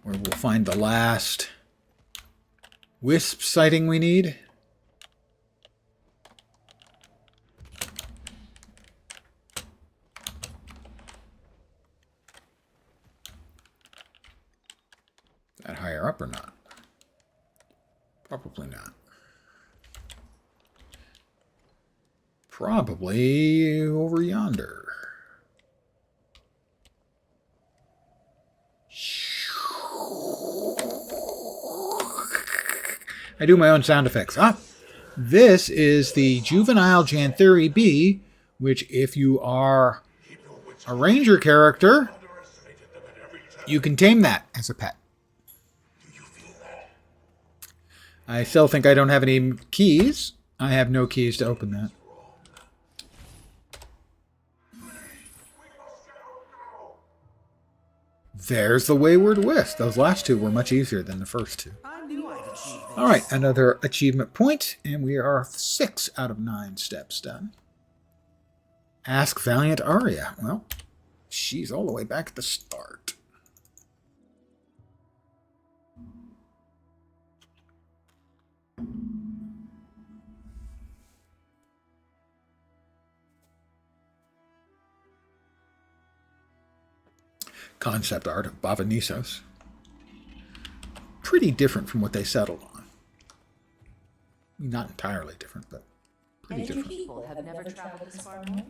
where we'll find the last wisp sighting we need. Is that higher up or not? Probably not. Probably over yonder. I do my own sound effects. This is the juvenile Janthuri bee, which if you are a ranger character, you can tame that as a pet. I still think I don't have any keys. I have no keys to open that. There's the Wayward Wisp. Those last 2 were much easier than the first 2. All right, another achievement point, and we are 6 out of 9 steps done. Ask Valiant Arya. Well, she's all the way back at the start. Concept art of Bava Nisos. Pretty different from what they settled on. Not entirely different, but pretty different. People have never traveled this far north.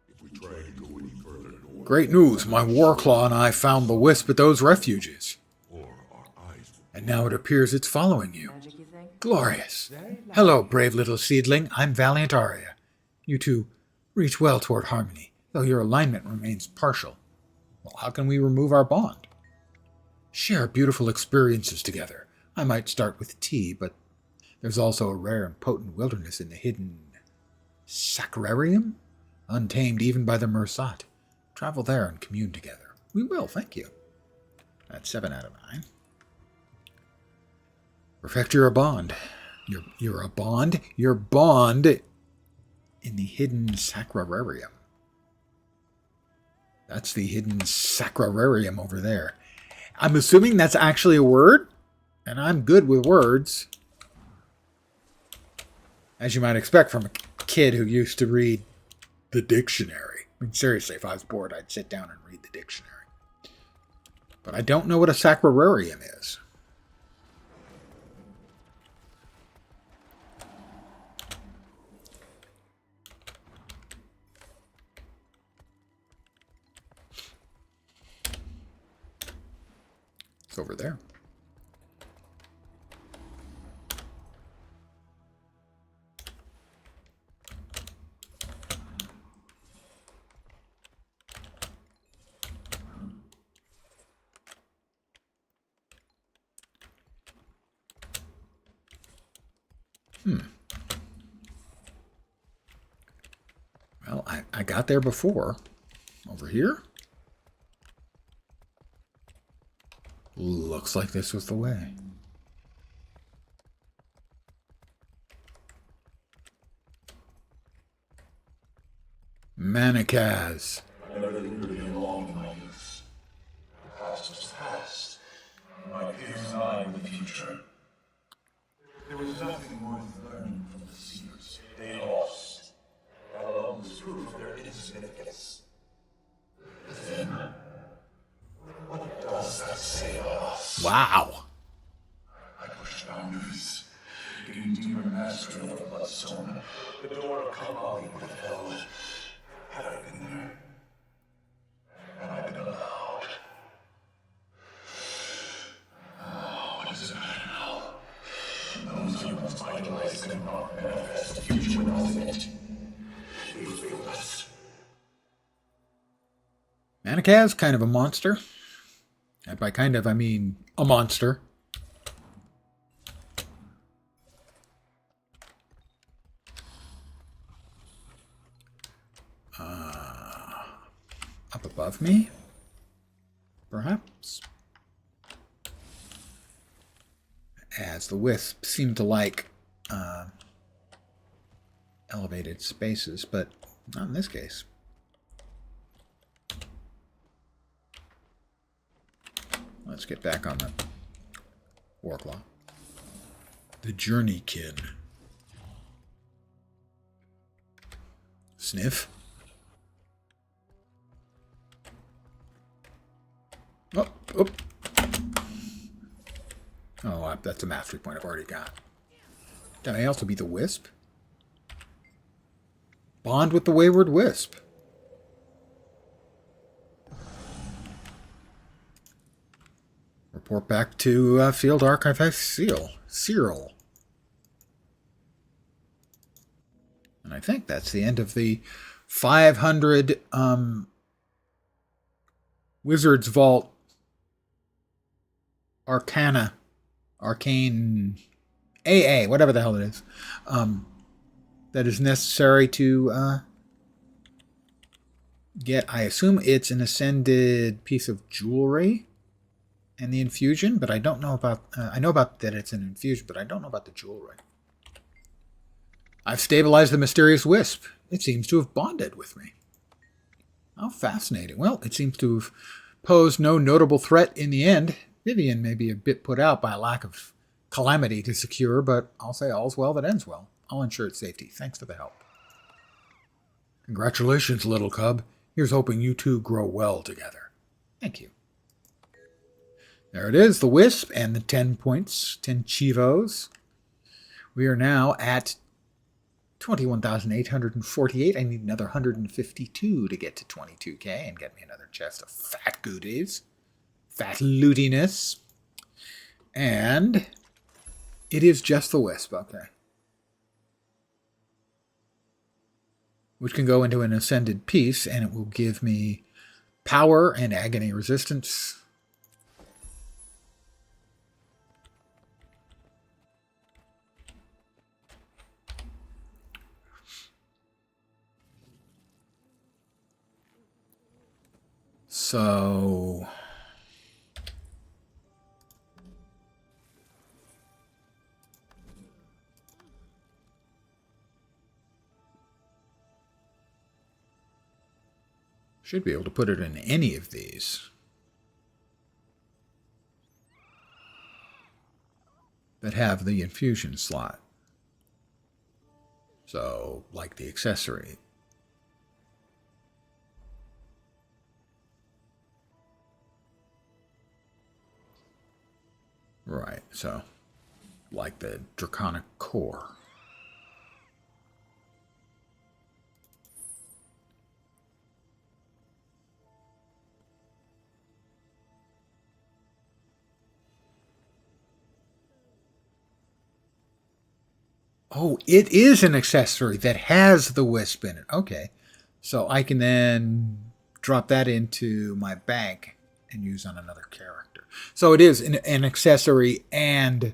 If we try to go any further north, Great news! My Warclaw and I found the wisp at those refuges. or our eyes will And now it appears it's following you. Magic, you think? Glorious. Hello, brave little seedling. I'm Valiant Arya. You two reach well toward harmony, though your alignment remains partial. Well, how can we remove our bond? Share beautiful experiences together. I might start with tea, but there's also a rare and potent wilderness in the hidden Sacrarium, untamed even by the Mersat. Travel there and commune together. We will, thank you. That's 7 out of 9. Perfect your bond. You're a bond? Your bond in the hidden Sacrarium. That's the hidden Sacrarium over there. I'm assuming that's actually a word, and I'm good with words. As you might expect from a kid who used to read the dictionary. I mean, seriously, if I was bored, I'd sit down and read the dictionary. But I don't know what a Sacrarium is. It's over there. Well, I got there before. Over here? Looks like this was the way. Manicaz. I never lingered any long in my youth. The past was past. My peers and I were the future. There was nothing worth learning from the seers. They lost. That alone was proof of their insignificance. But then, what does that say about us? Wow. I pushed boundaries, getting deeper mastery of the bloodstone. The door of Kamali would have held. Had I been there, and I'd been allowed. Oh, what does it matter now? Those you once idolized could not manifest the future with us in it. You failed us. Manicaz, kind of a monster. And by kind of, I mean a monster. Up above me? Perhaps? As the wisps seem to like elevated spaces, but not in this case. Let's get back on the Warclaw. The Journeykin. Sniff. Oh, oh. Oh, that's a mastery point I've already got. Can I also be the Wisp? Bond with the Wayward Wisp. Report back to Field Archivist Cyril. And I think that's the end of the 500 Wizard's Vault Arcane AA, whatever the hell it is, that is necessary to get, I assume it's an ascended piece of jewelry and the infusion, but I don't know about, I know about that it's an infusion, but I don't know about the jewelry. I've stabilized the mysterious wisp. It seems to have bonded with me. How fascinating. Well, it seems to have posed no notable threat in the end. Vivian may be a bit put out by a lack of calamity to secure, but I'll say all's well that ends well. I'll ensure its safety. Thanks for the help. Congratulations, little cub. Here's hoping you two grow well together. Thank you. There it is, the wisp and the 10 points, 10 chivos. We are now at 21,848. I need another 152 to get to 22k and get me another chest of fat goodies. Fat lootiness. And it is just the wisp, okay. Which can go into an ascended piece, and it will give me Power and agony resistance. So should be able to put it in any of these that have the infusion slot. So, like the accessory. Right, so like the Draconic Core. Oh, it is an accessory that has the wisp in it. Okay. So I can then drop that into my bank and use on another character. So it is an accessory and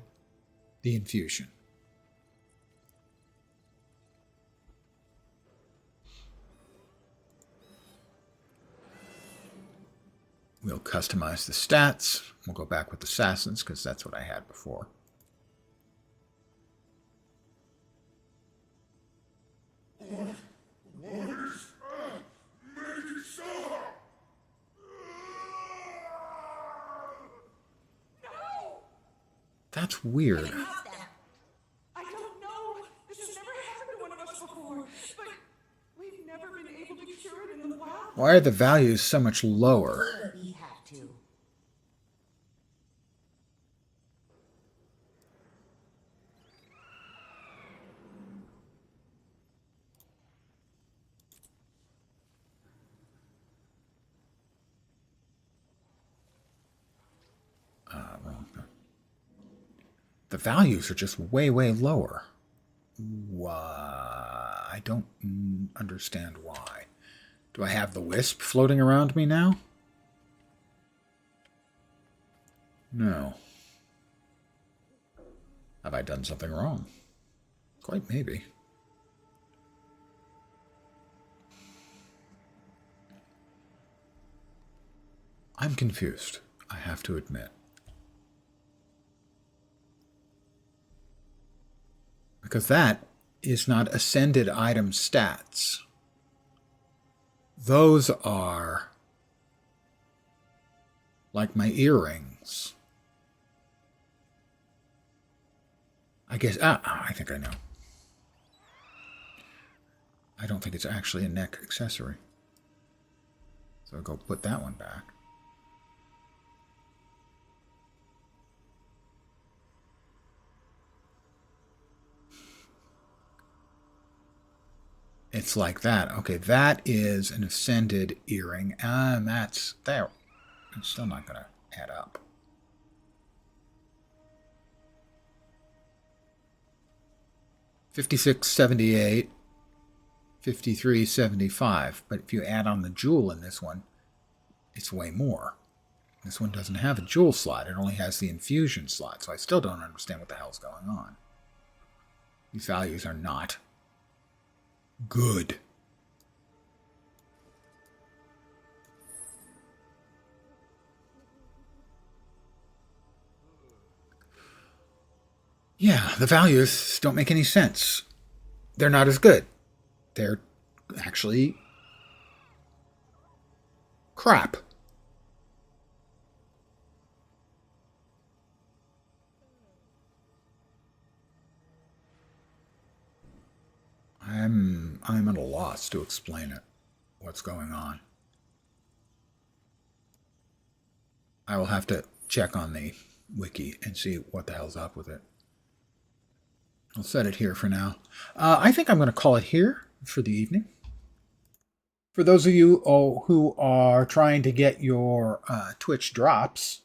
the infusion. We'll customize the stats. We'll go back with Assassins because that's what I had before. That's weird. I don't know. This has never happened to one of us before, but we've never been able to cure it in the wild. Why are the values so much lower? We have to. Wrong. The values are just way, way lower. Why? I don't understand why. Do I have the wisp floating around me now? No. Have I done something wrong? Quite maybe. I'm confused, I have to admit. Because that is not ascended item stats. Those are like my earrings. I guess, I think I know. I don't think it's actually a neck accessory. So I'll go put that one back. It's like that. Okay, that is an ascended earring, and that's there. It's still not going to add up. $56.78, $53.75. But if you add on the jewel in this one, it's way more. This one doesn't have a jewel slot. It only has the infusion slot. So I still don't understand what the hell's going on. These values are not good. Yeah, the values don't make any sense. They're not as good. They're actually crap. I'm at a loss to explain it. What's going on? I will have to check on the wiki and see what the hell's up with it. I'll set it here for now. I think I'm going to call it here for the evening. For those of you who are trying to get your Twitch drops,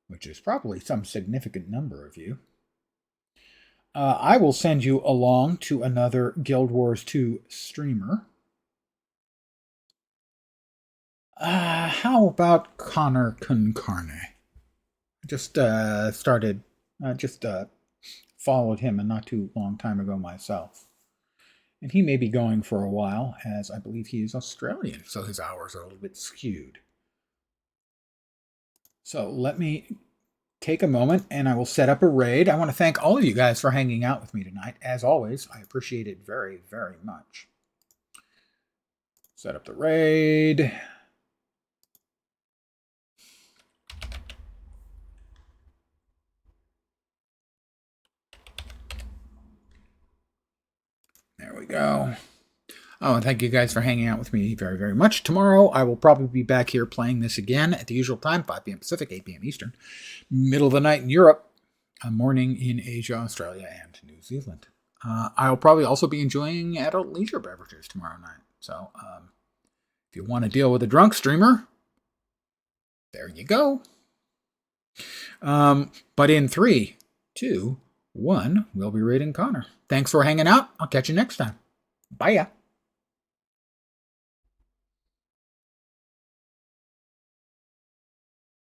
which is probably some significant number of you, I will send you along to another Guild Wars 2 streamer. How about Connor Concarne? Just followed him a not too long time ago myself. And he may be going for a while, as I believe he is Australian, so his hours are a little bit skewed. So let me take a moment and I will set up a raid. I want to thank all of you guys for hanging out with me tonight. As always, I appreciate it very, very much. Set up the raid. There we go. Oh, and thank you guys for hanging out with me very, very much. Tomorrow, I will probably be back here playing this again at the usual time, 5 p.m. Pacific, 8 p.m. Eastern. Middle of the night in Europe, morning in Asia, Australia, and New Zealand. I'll probably also be enjoying adult leisure beverages tomorrow night. So, if you want to deal with a drunk streamer, there you go. But in 3, 2, 1, we'll be raiding Connor. Thanks for hanging out. I'll catch you next time. Bye.